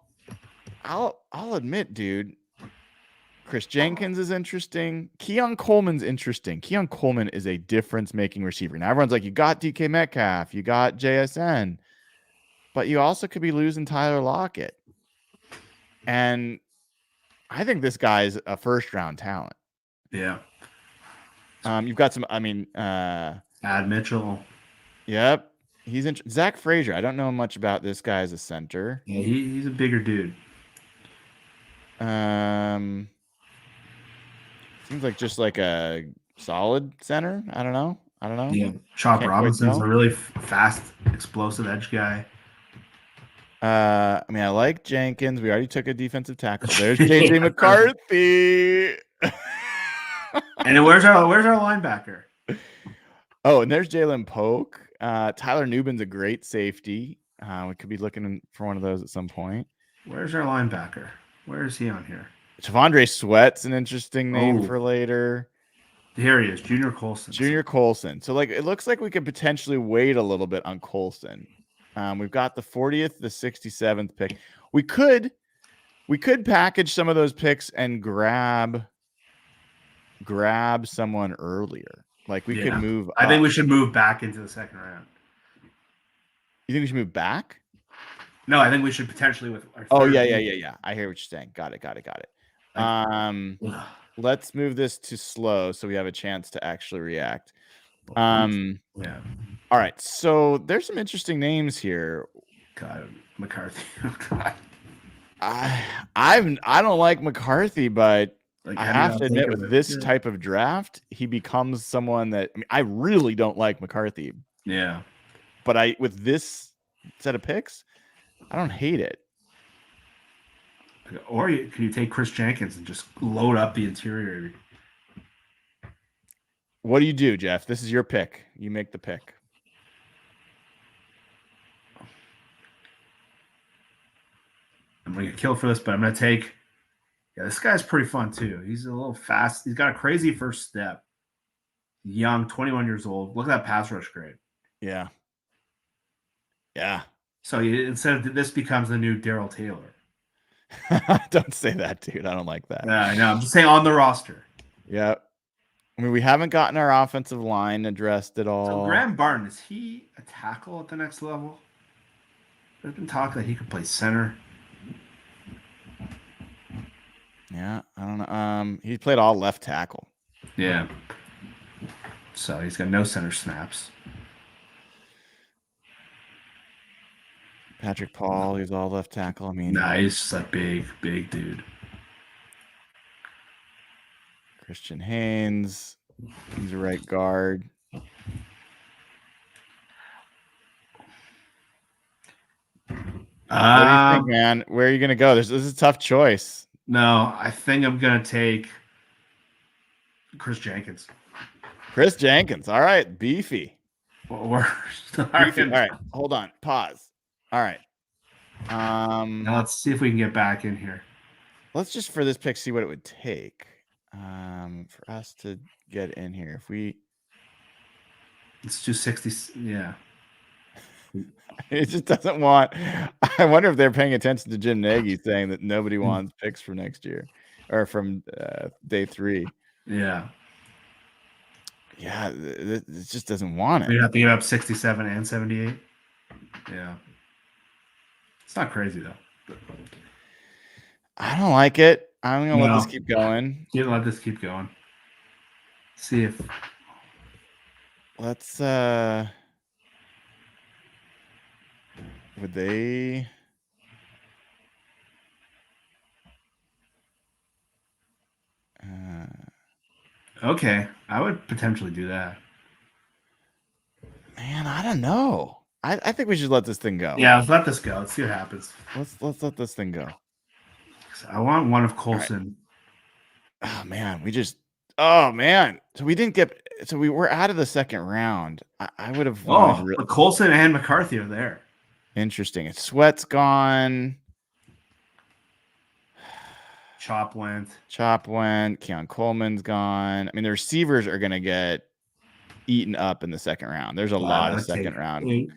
I'll admit, dude, Chris Jenkins is interesting. Keon Coleman's interesting. Keon Coleman is a difference-making receiver. Now, everyone's like, you got DK Metcalf, you got JSN, but you also could be losing Tyler Lockett. And I think this guy's a first-round talent. Yeah. You've got some, Ad Mitchell. Yep. He's Zach Frazier. I don't know much about this guy as a center. Yeah, he's a bigger dude. Seems like just like a solid center. I don't know. Yeah, Chop Robinson's a really fast, explosive edge guy. I like Jenkins. We already took a defensive tackle. There's JJ McCarthy. And then where's our linebacker? Oh, and there's Jalen Polk. Tyler Nubin's a great safety. We could be looking for one of those at some point. Where's our linebacker? Where is he on here? Javondre Sweat's an interesting name for later. Here he is, Junior Colson. So, it looks like we could potentially wait a little bit on Colson. We've got the 40th, the 67th pick. We could package some of those picks and grab someone earlier. Like we could move. I think we should move back into the second round. You think we should move back? No, I think we should potentially with our yeah. I hear what you're saying. Got it. Let's move this to slow so we have a chance to actually react. Yeah. All right. So there's some interesting names here. God, McCarthy. God. I don't like McCarthy, but I have to admit, with this type of draft, he becomes someone that I really don't like McCarthy. Yeah. But with this set of picks, I don't hate it. Or can you take Chris Jenkins and just load up the interior? What do you do, Jeff? This is your pick. You make the pick. I'm going to get killed for this, but I'm going to take... Yeah, this guy's pretty fun, too. He's a little fast. He's got a crazy first step. Young, 21 years old. Look at that pass rush grade. Yeah. So instead of this becomes the new Darrell Taylor. Don't say that, dude. I don't like that. Yeah, I know. I'm just saying on the roster. Yep. I mean, we haven't gotten our offensive line addressed at all. So Graham Barton, is he a tackle at the next level? There's been talk that he could play center. Yeah, I don't know. He played all left tackle. Yeah. So he's got no center snaps. Patrick Paul, he's all left tackle. I mean, Nah, he's just a big, big dude. Christian Haynes, he's a right guard. What do you think, man? Where are you gonna go? This is a tough choice. No, I think I'm gonna take Chris Jenkins. Chris Jenkins. All right, beefy. We're Beefy. All right, hold on. Pause. All right. Now let's see if we can get back in here. Let's just for this pick see what it would take for us to get in here. If we let's do 60. Yeah. It just doesn't want. I wonder if they're paying attention to Jim Nagy saying that nobody wants picks for next year or from day 3. Yeah. Yeah, it just doesn't want it. We have to give up 67 and 78. Yeah. It's not crazy though. I don't like it. I'm gonna let this keep going. You let this keep going. See if let's would they okay, I would potentially do that. Man, I don't know. I think we should let this thing go. Yeah, let's let this go. Let's see what happens. Let's let this thing go. I want one of Colson. Right. Oh man, oh man. So we didn't get. So we were out of the second round. I would have. But Colson and McCarthy are there. Interesting. Sweat's gone. Chop went. Keon Coleman's gone. I mean, the receivers are gonna get eaten up in the second round. There's a lot of second round.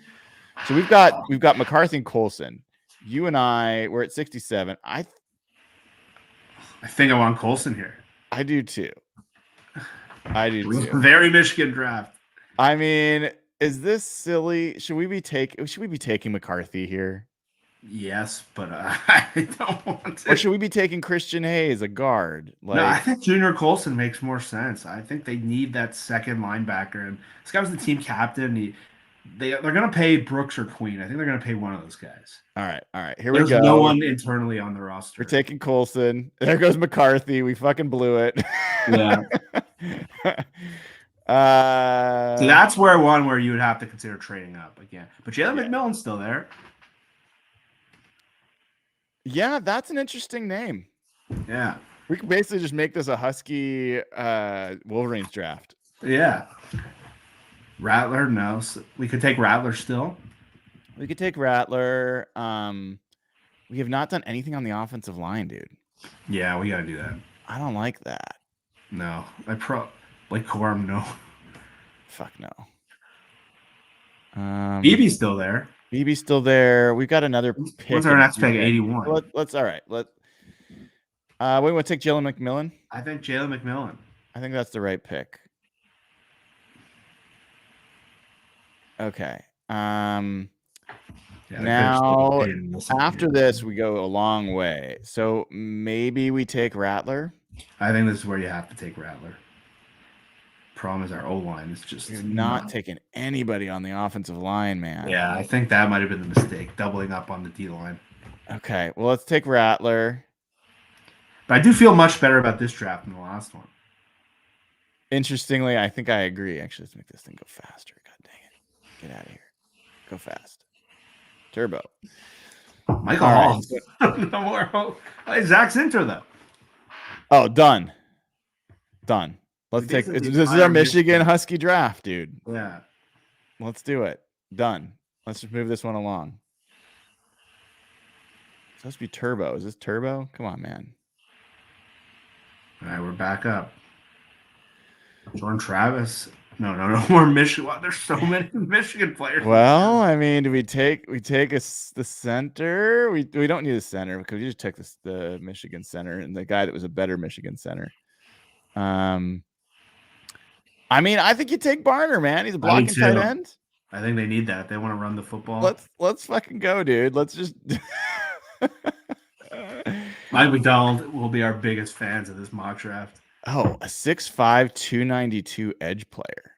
So we've got McCarthy and Colson. You and I, we're at 67. I think I want Colson here. I do too. Very Michigan draft. I mean, is this silly? Should we be taking McCarthy here? Yes, but I don't want to. Or should we be taking Christian Hayes, a guard? No, I think Junior Colson makes more sense. I think they need that second linebacker, and this guy was the team captain. They're going to pay Brooks or Queen. I think they're going to pay one of those guys. All right. Here we go. There's no one internally on the roster. We're taking Colson. There goes McCarthy. We fucking blew it. Yeah. So that's where you would have to consider trading up again. But Jalen McMillan's still there. Yeah, that's an interesting name. Yeah. We can basically just make this a Husky Wolverines draft. Yeah. Rattler, no. So we could take Rattler still. We could take Rattler. We have not done anything on the offensive line, dude. Yeah, we got to do that. I don't like that. No. Like Corum, no. Fuck no. BB's still there. BB's still there. We've got another pick. What's our next pick? 81. Let's all right. We want to take Jalen McMillan. I think Jalen McMillan. I think that's the right pick. Okay. Now after this, we go a long way. So maybe we take Rattler. I think this is where you have to take Rattler. Problem is our O-line is just not taking anybody on the offensive line, man. Yeah, I think that might have been the mistake, doubling up on the D-line. Okay, well, let's take Rattler. But I do feel much better about this draft than the last one. Interestingly, I think I agree. Actually, let's make this thing go faster. God dang it. Get out of here. Go fast. Turbo. Michael Hall. No more. Hey, Zach Zinter, though. Oh, done. Let's take this is our Michigan Husky draft, dude. Yeah. Let's do it. Done. Let's just move this one along. It's supposed to be Turbo. Is this Turbo? Come on, man. All right, we're back up. Jordan Travis. No more Michigan. There's so many Michigan players. Well, I mean, do we take the center? We don't need a center because we just took the Michigan center and the guy that was a better Michigan center. I mean, I think you take Barner, man. He's a blocking tight end. I think they need that. They want to run the football. Let's fucking go, dude. Let's just. Mike McDonald will be our biggest fans of this mock draft. Oh, a 6'5", 292 edge player.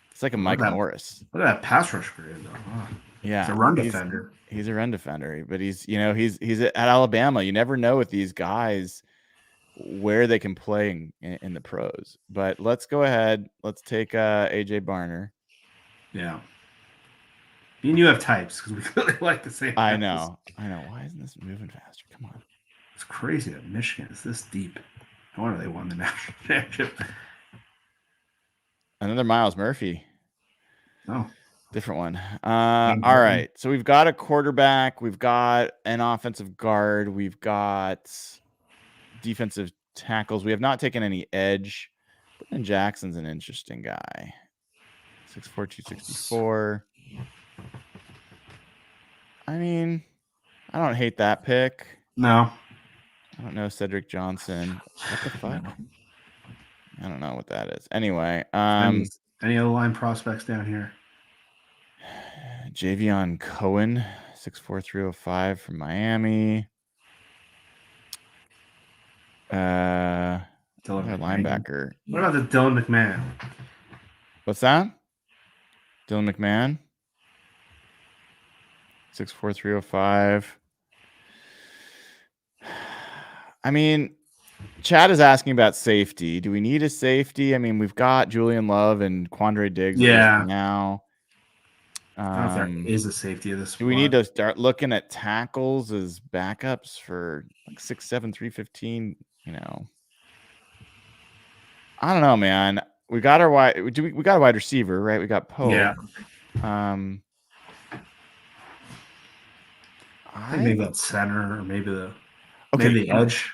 It's like a Mike Morris. Look at that pass rush grade, though. Huh. Yeah, he's a run defender. He's a run defender, but he's at Alabama. You never know with these guys where they can play in the pros. But let's go ahead. Let's take AJ Barner. Yeah. Me and you have types because we really like the same. I know. Why isn't this moving faster? Come on. It's crazy that Michigan is this deep. No wonder they won the national championship. Another Miles Murphy. Oh. Different one. All right. So we've got a quarterback. We've got an offensive guard. We've got defensive tackles. We have not taken any edge. Brennan Jackson's an interesting guy. 6'4", 264. I mean, I don't hate that pick. No. I don't know Cedric Johnson. What the fuck? I don't know what that is. Anyway, any other line prospects down here? Javion Cohen, 6'4", 305 from Miami. Linebacker. What about the Dylan McMahon? What's that? Dylan McMahon. 6'4", 305. I mean, Chad is asking about safety. Do we need a safety? I mean, we've got Julian Love and Quandre Diggs now. I don't know if there is a safety of this. Do we need to start looking at tackles as backups for like 6'7", 315? You know, I don't know, man. We got our we got a wide receiver, right? We got Poe. Yeah. I think maybe that center or maybe the edge.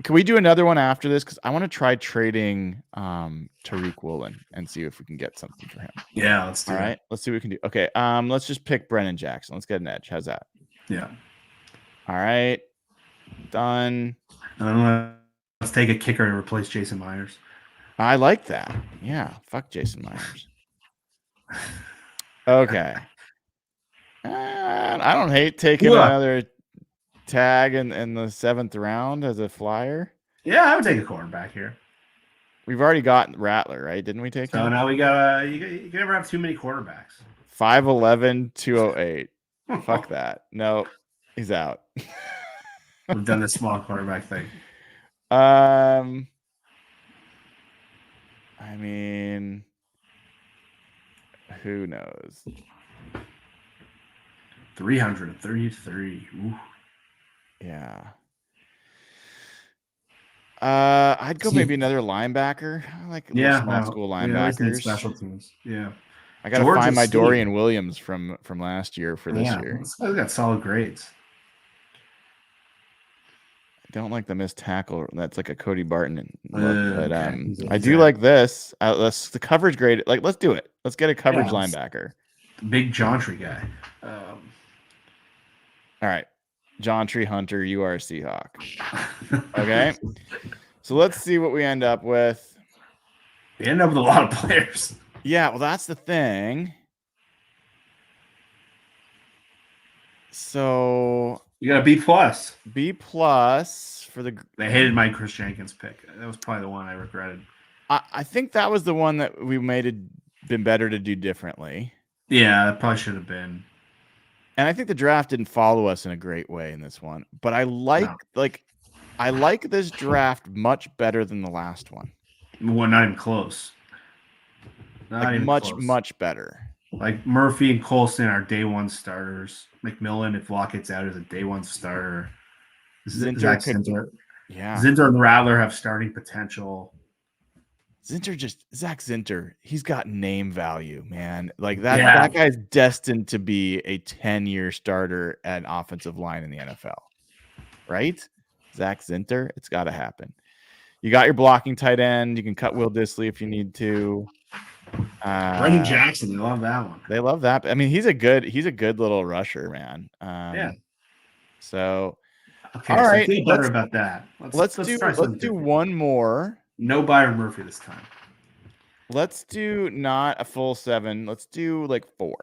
Can we do another one after this? Because I want to try trading Tariq Woolen and see if we can get something for him. Yeah, let's do it. All right, let's see what we can do. Okay, let's just pick Brennan Jackson. Let's get an edge. How's that? Yeah. All right, done. Let's take a kicker to replace Jason Myers. I like that. Yeah, fuck Jason Myers. Okay. I don't hate taking another tag in the 7th round as a flyer. Yeah, I would take a cornerback here. We've already got Rattler, right? Didn't we take him? So now we got you can never have too many quarterbacks. 5'11", 208. Fuck that. No, he's out. We've done the small quarterback thing. I mean, who knows? 333. Ooh. Yeah. I'd go maybe another linebacker. I like small school linebackers. Special teams. Yeah. I gotta find my Dorian Williams from last year for this year. This guy's got solid grades. I don't like the missed tackle. That's like a Cody Barton look, but I do like this. The coverage grade. Like, let's do it. Let's get a coverage linebacker. Big Jontry guy. All right, Jontry Hunter, you are a Seahawk. Okay, so let's see what we end up with. We end up with a lot of players. Yeah, well, that's the thing. So you got a B+. B+ for the. They hated my Chris Jenkins pick. That was probably the one I regretted. I think that was the one that we made it been better to do differently. Yeah, that probably should have been. And I think the draft didn't follow us in a great way in this one, but I like this draft much better than the last one. Well, not even close. Much better. Like Murphy and Colson are day one starters. McMillan, if Locke gets out, is a day one starter. Zinter and Rattler have starting potential. Zach Zinter, he's got name value, man. Like that guy's destined to be a 10-year starter at offensive line in the NFL. Right? Zach Zinter, it's got to happen. You got your blocking tight end. You can cut Will Dissly if you need to. Brendan Jackson, they love that one. They love that. I mean, he's a good little rusher, man. Yeah. So Okay, all so I right, feel better about that. Let's try something do different. one more. No Byron Murphy this time. Let's do not a full 7. Let's do like 4.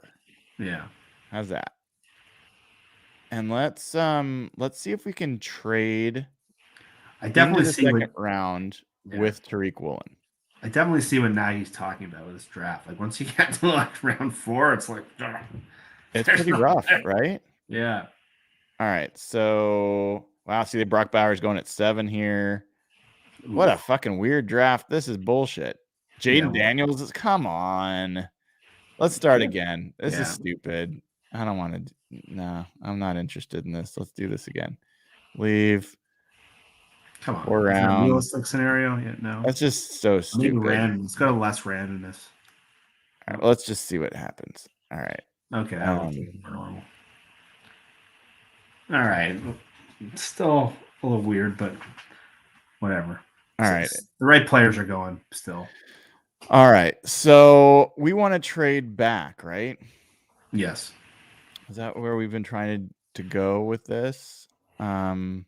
Yeah. How's that? And let's see if we can trade I definitely into the see second round Yeah. with Tariq Woolen. I definitely see what Nagy's talking about with this draft. Like once you get to like round 4, it's like it's pretty rough, right? Yeah. All right. So wow, see, Brock Bowers going at 7 here. What a fucking weird draft. This is bullshit. Jaden Daniels is come on. Let's start again. This is stupid. I don't want to. No, I'm not interested in this. Let's do this again. Leave. Come on. 4 rounds. Is that a realistic scenario? Yeah, no. That's just so stupid. Random. It's got a less randomness. All right, let's just see what happens. All right. Okay. Normal. All right. It's still a little weird, but whatever. All right. The right players are going still. All right. So we want to trade back, right? Yes. Is that where we've been trying to go with this? So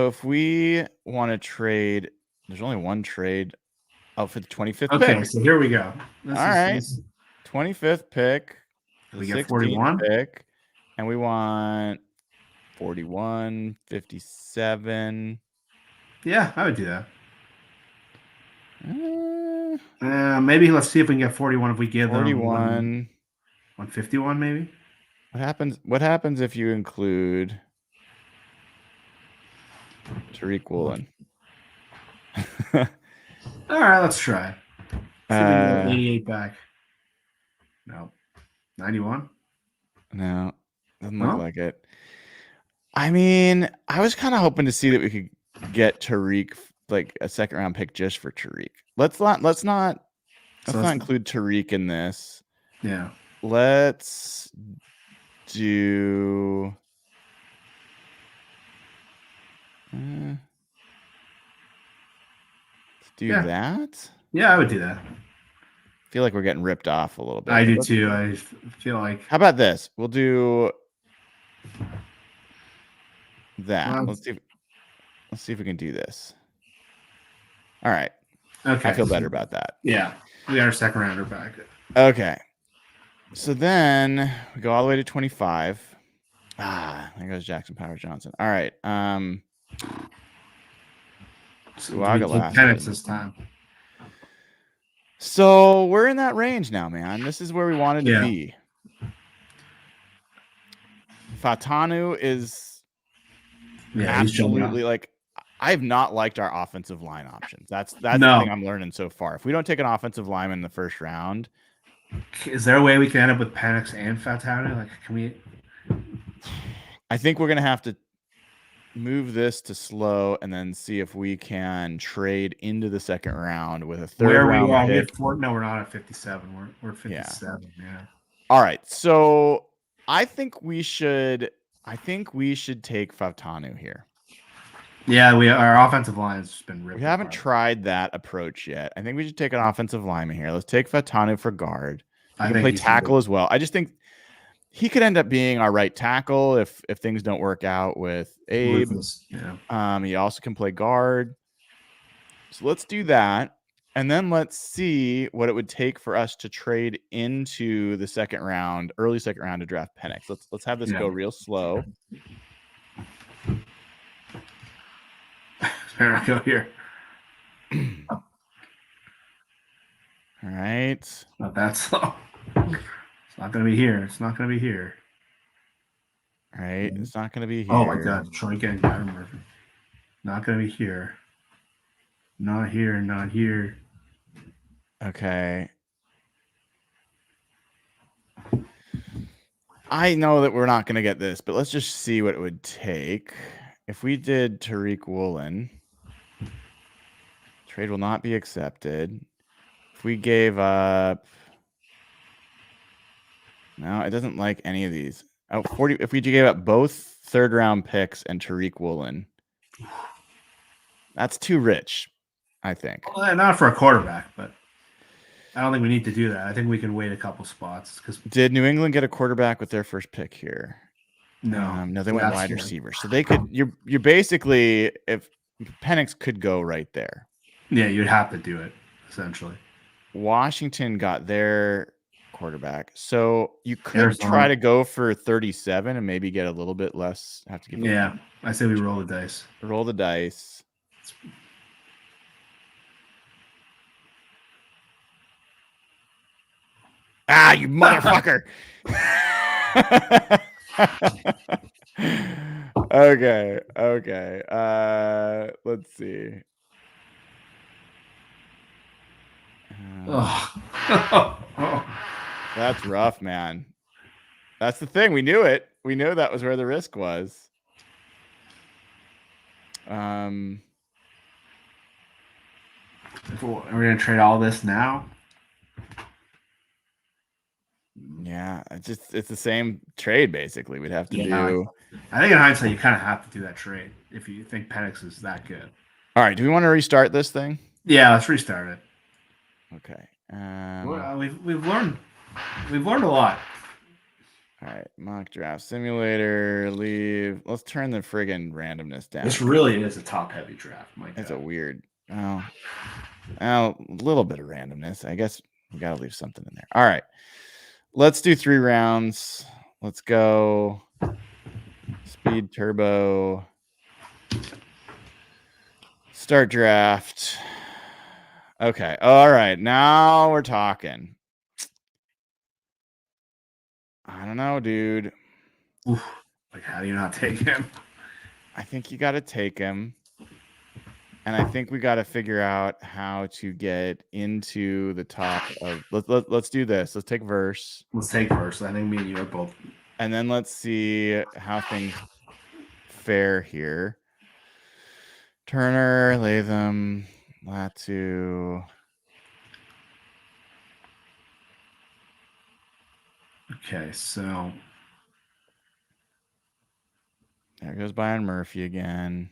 if we want to trade, there's only one trade out for the 25th pick. Okay, so here we go. All right. 25th pick. We get 41 pick. And we want 41, 57. Yeah, I would do that. Maybe let's see if we can get 41 if we give 41. them 151 maybe. What happens if you include Tariq Woolen? All right, let's try. 88 back. No. 91? No. Doesn't look like it. I mean, I was kind of hoping to see that we could get Tariq, like a second round pick just for Tariq. Let's not include Tariq in this. Yeah. Let's do that. Yeah, I would do that. I feel like we're getting ripped off a little bit. I do too. I feel like. How about this? We'll do that. Let's see if we can do this. All right. Okay. I feel better about that. Yeah. We got our second rounder back. Okay. So then we go all the way to 25. There goes Jackson Powers Johnson. All right. So we take Penix this time. So we're in that range now, man. This is where we wanted to be. Fatanu is absolutely like, I have not liked our offensive line options. That's the thing I'm learning so far. If we don't take an offensive lineman in the first round, is there a way we can end up with Penix and Fatanu? Like, can we? I think we're gonna have to move this to slow and then see if we can trade into the second round with a third round pick. No, we're not at 57. We're 57. Yeah. All right. So I think we should take Fatanu here. Yeah, our offensive line has been ripped. We haven't tried that approach yet. I think we should take an offensive lineman here. Let's take Fatanu for guard. He can play tackle as well. I just think he could end up being our right tackle if things don't work out with Abe. He also can play guard. So let's do that. And then let's see what it would take for us to trade into the second round, early second round to draft Penix. Let's have this go real slow. Here I go here. All right. Not that slow. It's not going to be here. It's not going to be here. All right. It's not going to be here. Oh, my God. Troy getting Byron Murphy. Not going to be here. Not here. Not here. Okay. I know that we're not going to get this, but let's just see what it would take. If we did Tariq Woolen, trade will not be accepted. If we gave up, no, it doesn't like any of these. Oh, 40. If we gave up both third round picks and Tariq Woolen, that's too rich, I think. Well, not for a quarterback, but I don't think we need to do that. I think we can wait a couple spots because Did New England get a quarterback with their first pick here? No, they went wide receiver. So they could. You're basically, if Penix could go right there. Yeah, you'd have to do it essentially. Washington got their quarterback, so you could Arizona. try to go for 37 and maybe get a little bit less. Have to give. Yeah, I say we roll the dice. Roll the dice. Ah, you motherfucker. Okay. Let's see. That's rough, man. That's the thing. We knew it. We knew that was where the risk was. Are we gonna trade all this now? Yeah, it's the same trade basically. We'd have to do. I think in hindsight, you kind of have to do that trade if you think Penix is that good. All right, do we want to restart this thing? Yeah, let's restart it. Okay. We've learned a lot. All right, mock draft simulator. Leave. Let's turn the friggin' randomness down. This really is a top-heavy draft. It's a weird. A little bit of randomness. I guess we got to leave something in there. All right. Let's do 3 rounds. Let's go. Speed turbo. Start draft. Okay. All right. Now we're talking. I don't know, dude. Oof. Like, how do you not take him? I think you got to take him. And I think we got to figure out how to get into the top of. Let's do this. Let's take verse. Let's take verse. I think me and you are both. And then let's see how things fare here. Turner, Latham, Latu. Okay, so there goes Byron Murphy again.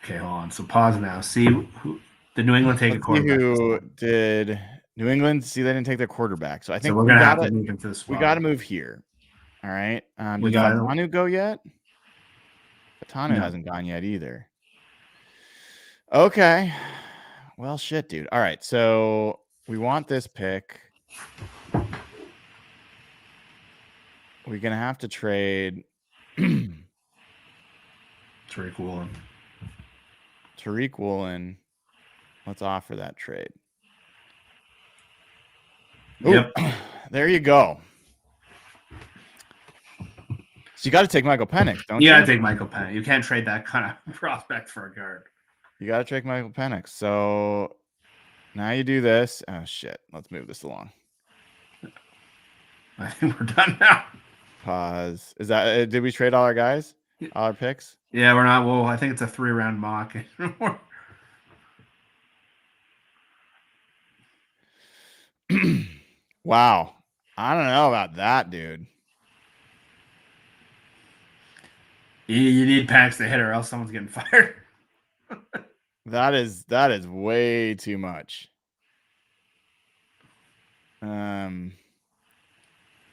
Okay, hold on. So pause now. See who did New England take a quarterback? Who did New England? See, they didn't take their quarterback. So I think we're gonna have to move into this. We got to move here. All right. We did Fatanu go yet? Fatanu hasn't gone yet either. Okay. Well, shit, dude. All right. So we want this pick. We're gonna have to trade Tariq Woolen. Let's offer that trade. Yep. There you go. So you got to take Michael Penix, don't you? You got to take Michael Penix. You can't trade that kind of prospect for a guard. You got to take Michael Penix. So now you do this. Oh, shit. Let's move this along. I think we're done now. Pause. Is that did we trade all our guys? All our picks? Yeah, we're not. Well, I think it's a 3-round mock. Wow. I don't know about that, dude. You need Penix to hit or else someone's getting fired. That is way too much.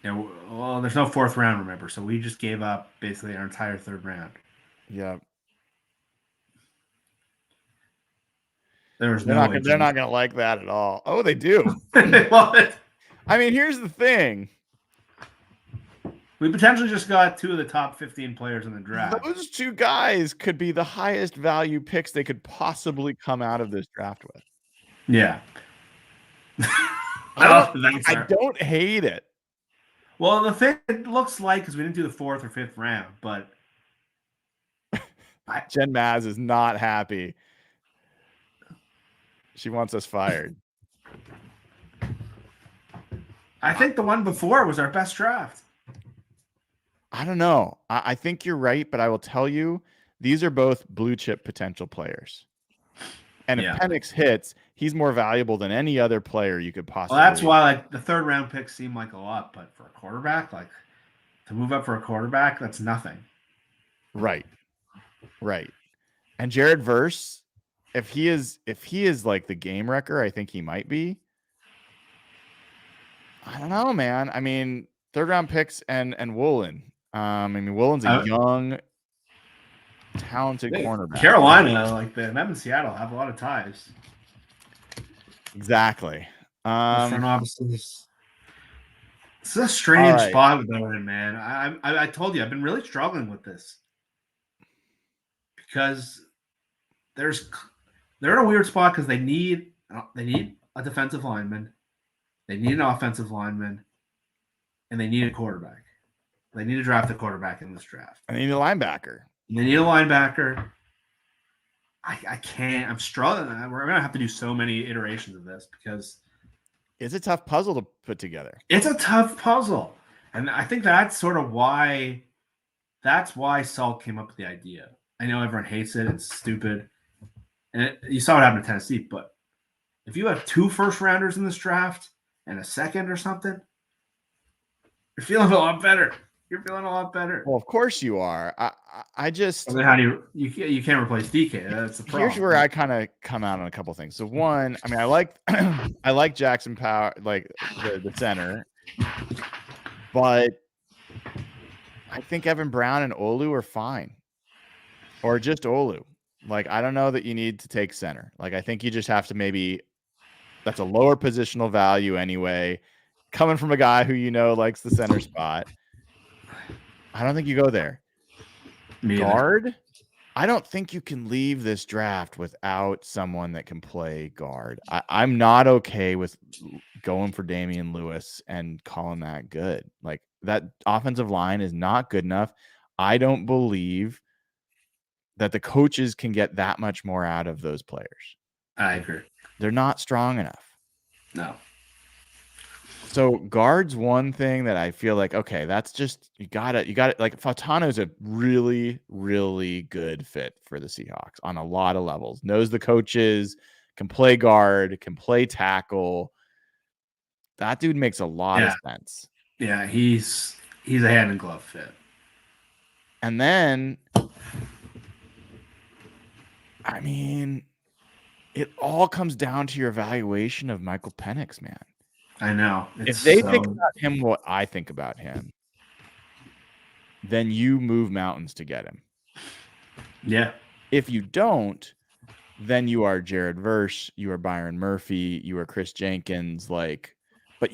Yeah, well, there's no 4th round, remember, so we just gave up basically our entire 3rd round. Yep. They're not going to like that at all. Oh, they do. They love it. I mean, here's the thing. We potentially just got 2 of the top 15 players in the draft. Those 2 guys could be the highest value picks they could possibly come out of this draft with. Yeah. I don't hate it. Well, the thing it looks like, because we didn't do the 4th or 5th round, but Jen Maz is not happy. She wants us fired. I think the one before was our best draft. I don't know. I think you're right, but I will tell you, these are both blue chip potential players. And if Penix hits, he's more valuable than any other player you could possibly. Well, that's why the 3rd round picks seem like a lot, but for a quarterback, to move up for a quarterback, that's nothing. Right. And Jared Verse, if he is like the game wrecker, I think he might be. I don't know, man. I mean, third round picks and Woolen. I mean, Woolen's a young, talented cornerback. Carolina, like them in Seattle, have a lot of ties. Exactly. The front offices. It's a strange spot with them, man. I told you I've been really struggling with this because they're in a weird spot because they need a defensive lineman, they need an offensive lineman, and they need a quarterback. They need to draft a quarterback in this draft. They need a linebacker. They need a linebacker. I can't. I'm struggling. We're gonna have to do so many iterations of this because it's a tough puzzle to put together. It's a tough puzzle, and I think that's sort of why. That's why Salk came up with the idea. I know everyone hates it. It's stupid, and you saw what happened to Tennessee. But if you have 2 first-rounders in this draft and a second or something, you're feeling a lot better. You're feeling a lot better. Well, of course you are. I just. And then how do you can't replace DK? That's the problem. Here's where I kind of come out on a couple things. So one, I mean, I like Jackson Power, like the center, but I think Evan Brown and Olu are fine, or just Olu. Like, I don't know that you need to take center. Like, I think you just have to maybe. That's a lower positional value anyway. Coming from a guy who likes the center spot, I don't think you go there. Guard, I don't think you can leave this draft without someone that can play guard. I'm not okay with going for Damian Lewis and calling that good. Like, that offensive line is not good enough. I don't believe that the coaches can get that much more out of those players. I agree. They're not strong enough. No. So guard's one thing that I feel like, okay, that's just, you got it. Like, Fautano's a really, really good fit for the Seahawks on a lot of levels. Knows the coaches, can play guard, can play tackle. That dude makes a lot of sense. Yeah, he's a hand and glove fit. And then, I mean, it all comes down to your evaluation of Michael Penix, man. I know. If they think about him what I think about him, then you move mountains to get him. Yeah. If you don't, then you are Jared Verse, you are Byron Murphy, you are Chris Jenkins. But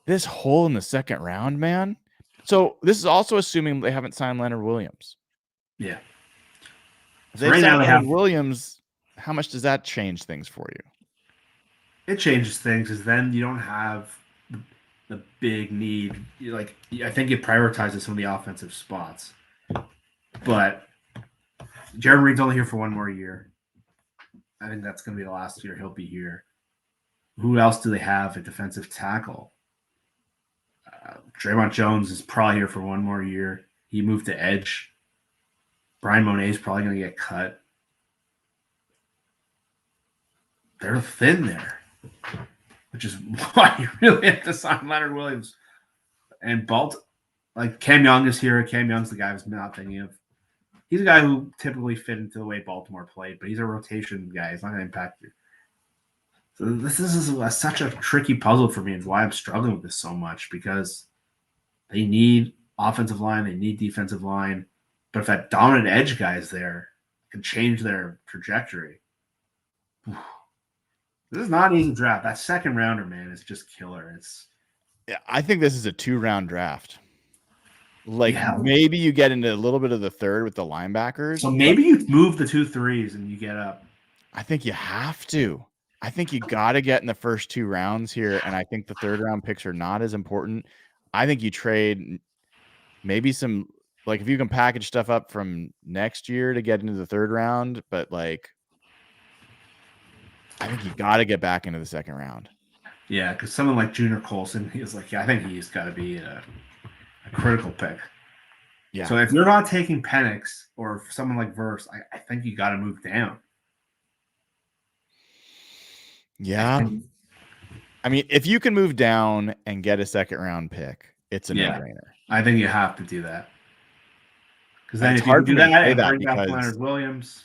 this hole in the second round, man. So this is also assuming they haven't signed Leonard Williams. Yeah. If they signed Leonard Williams, how much does that change things for you? It changes things because then you don't have the big need. I think it prioritizes some of the offensive spots. But Jared Reed's only here for 1 more year. I think that's going to be the last year he'll be here. Who else do they have at defensive tackle? Draymond Jones is probably here for 1 more year. He moved to edge. Brian Monet is probably going to get cut. They're thin there. Which is why you really have to sign Leonard Williams. And Cam Young is here. Cam Young's the guy I was not thinking of. He's a guy who typically fit into the way Baltimore played, but he's a rotation guy. He's not going to impact you. So this is such a tricky puzzle for me and why I'm struggling with this so much because they need offensive line, they need defensive line. But if that dominant edge guy is there, it can change their trajectory. This is not an easy draft. That second rounder, man, is just killer. I think this is a 2-round draft. Maybe you get into a little bit of the third with the linebackers. So maybe you move the 2 3s and you get up. I think you have to. I think you got to get in the first 2 rounds here, and I think the third round picks are not as important. I think you trade maybe some, if you can package stuff up from next year to get into the third round, but I think you got to get back into the second round. Yeah, because someone like Junior Colson, I think he's got to be a critical pick. Yeah. So if you're not taking Penix or someone like Verse, I think you got to move down. Yeah. I mean, if you can move down and get a second round pick, it's a no-brainer. I think you have to do that. Because then if you do that, bring back Leonard Williams.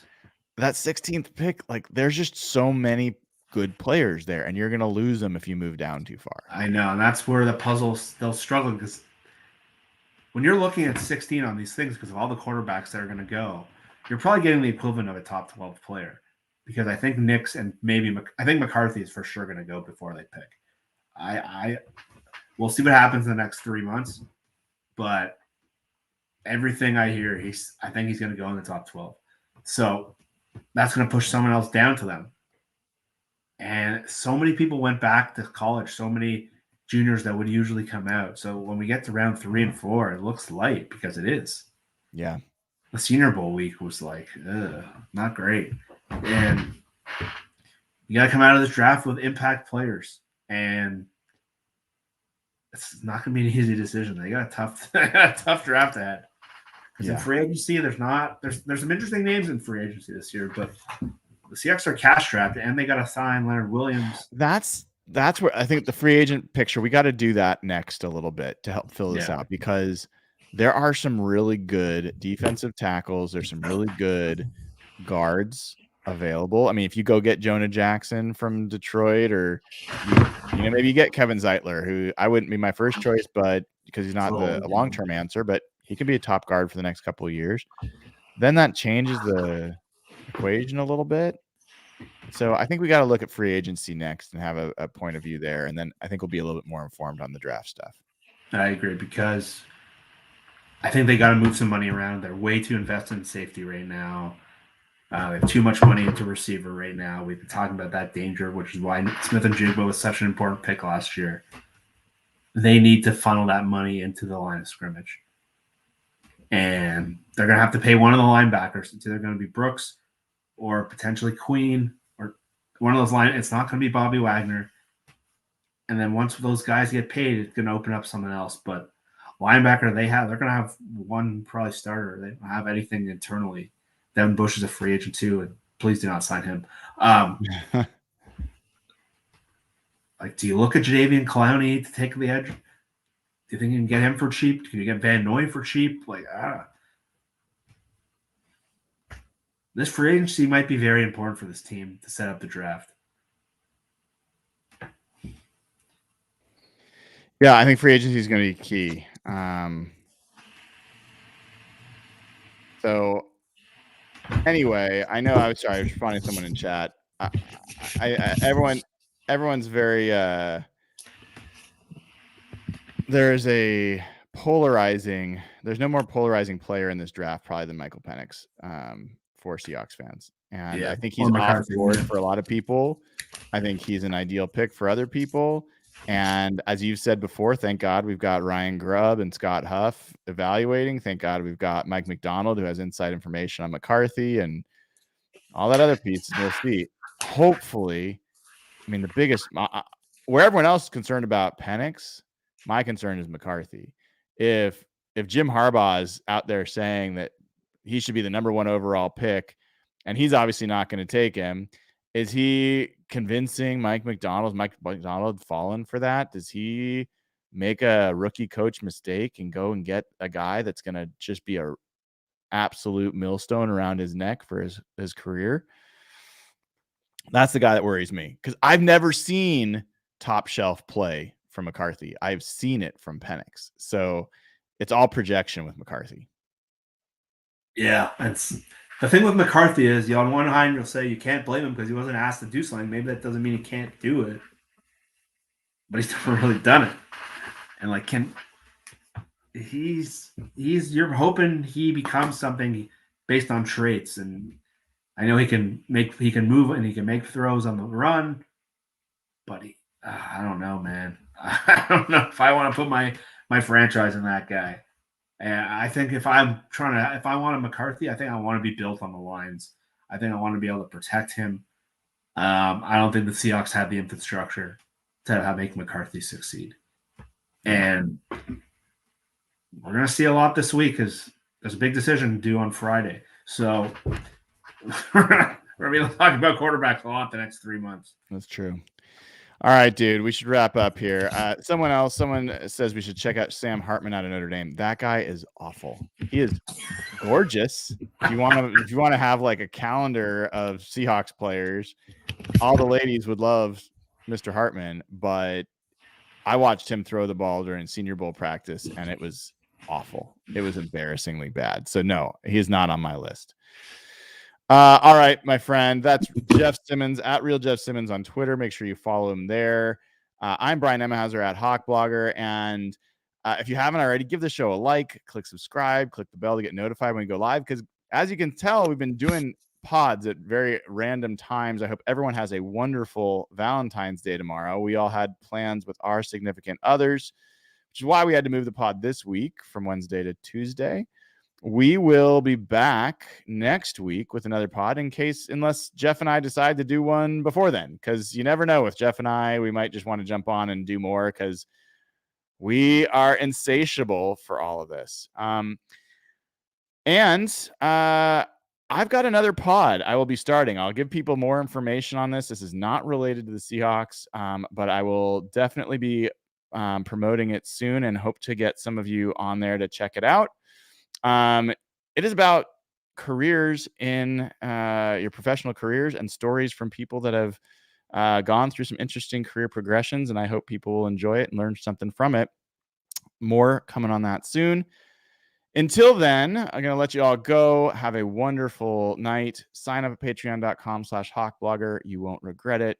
That 16th pick, there's just so many good players there, and you're going to lose them if you move down too far. I know, and that's where the puzzles they'll struggle, because when you're looking at 16 on these things, because of all the quarterbacks that are going to go, you're probably getting the equivalent of a top 12 player. Because I think Nix and I think McCarthy is for sure going to go before they pick. We'll see what happens in the next 3 months, but everything I hear, I think he's going to go in the top 12. So that's going to push someone else down to them. And so many people went back to college, so many juniors that would usually come out. So when we get to round 3 and 4, it looks light, because it is. Yeah. The Senior Bowl week was like, not great. And you got to come out of this draft with impact players. And it's not going to be an easy decision. They got a tough draft ahead. Because in free agency, there's some interesting names in free agency this year, but the Seahawks are cash strapped, and they got to sign Leonard Williams. That's where I think the free agent picture, we got to do that next a little bit to help fill this out, because there are some really good defensive tackles. There's some really good guards available. I mean, if you go get Jonah Jackson from Detroit, or maybe you get Kevin Zeitler, who I wouldn't be my first choice, but because he's not a long-term answer, but he could be a top guard for the next couple of years. Then that changes the equation a little bit. So I think we got to look at free agency next and have a point of view there. And then I think we'll be a little bit more informed on the draft stuff. I agree, because I think they got to move some money around. They're way too invested in safety right now. They have too much money into receiver right now. We've been talking about that danger, which is why Smith and Jigba was such an important pick last year. They need to funnel that money into the line of scrimmage. And they're going to have to pay one of the linebackers. It's either going to be Brooks or potentially Queen, or one of those it's not going to be Bobby Wagner. And then once those guys get paid, it's going to open up something else. But linebacker, they're going to have one probably starter. They don't have anything internally. Devin Bush is a free agent too, and please do not sign him. Do you look at Jadeveon Clowney to take the edge? Do you think you can get him for cheap? Can you get Van Noy for cheap? This free agency might be very important for this team to set up the draft. Yeah, I think free agency is going to be key. So anyway, I know I was responding to someone in chat. Everyone's very there's no more polarizing player in this draft probably than Michael Penix for Seahawks fans. And I think he's off board for a lot of people. I think he's an ideal pick for other people. And as you've said before, thank God we've got Ryan Grubb and Scott Huff evaluating. Thank God we've got Mike McDonald, who has inside information on McCarthy and all that other piece. We'll see. Hopefully, I mean, the biggest where everyone else is concerned about Penix, my concern is McCarthy. If Jim Harbaugh is out there saying that he should be the number 1 overall pick, and he's obviously not going to take him, is he convincing Mike McDonald? Mike McDonald fallen for that? Does he make a rookie coach mistake and go and get a guy that's going to just be a absolute millstone around his neck for his career? That's the guy that worries me, because I've never seen top shelf play from McCarthy. I've seen it from Penix. So it's all projection with McCarthy. Yeah, it's the thing with McCarthy is, on one hand, you'll say you can't blame him because he wasn't asked to do something. Maybe that doesn't mean he can't do it, but he's never really done it. And you're hoping he becomes something based on traits. And I know he can move and he can make throws on the run, but I don't know, man. I don't know if I want to put my franchise in that guy. And I think if I want a McCarthy, I think I want to be built on the lines. I think I want to be able to protect him. I don't think the Seahawks have the infrastructure to make McCarthy succeed. And we're going to see a lot this week because there's a big decision due on Friday. So we're going to be talking about quarterbacks a lot the next 3 months. That's true. All right, dude, we should wrap up here. Someone says we should check out Sam Hartman out of Notre Dame. That guy is awful. He is gorgeous. If you want to have like a calendar of Seahawks players, all the ladies would love Mr. Hartman, but I watched him throw the ball during Senior Bowl practice, and it was awful. It was embarrassingly bad. So no, he is not on my list. All right, my friend. That's Jeff Simmons at Real Jeff Simmons on Twitter. Make sure you follow him there. I'm Brian Nemhauser at Hawk Blogger. And if you haven't already, give the show a like, click subscribe, click the bell to get notified when we go live. Because as you can tell, we've been doing pods at very random times. I hope everyone has a wonderful Valentine's Day tomorrow. We all had plans with our significant others, which is why we had to move the pod this week from Wednesday to Tuesday. We will be back next week with another pod unless Jeff and I decide to do one before then, because you never know with Jeff and I, we might just want to jump on and do more because we are insatiable for all of this. I've got another pod I will be starting. I'll give people more information on this. This is not related to the Seahawks, but I will definitely be promoting it soon and hope to get some of you on there to check it out. It is about careers in your professional careers and stories from people that have gone through some interesting career progressions, and I hope people will enjoy it and learn something from it. More coming on that soon. Until then, I'm going to let you all go. Have a wonderful night. Sign up at patreon.com/hawkblogger. You won't regret it.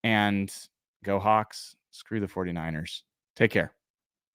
And go Hawks. Screw the 49ers. Take care.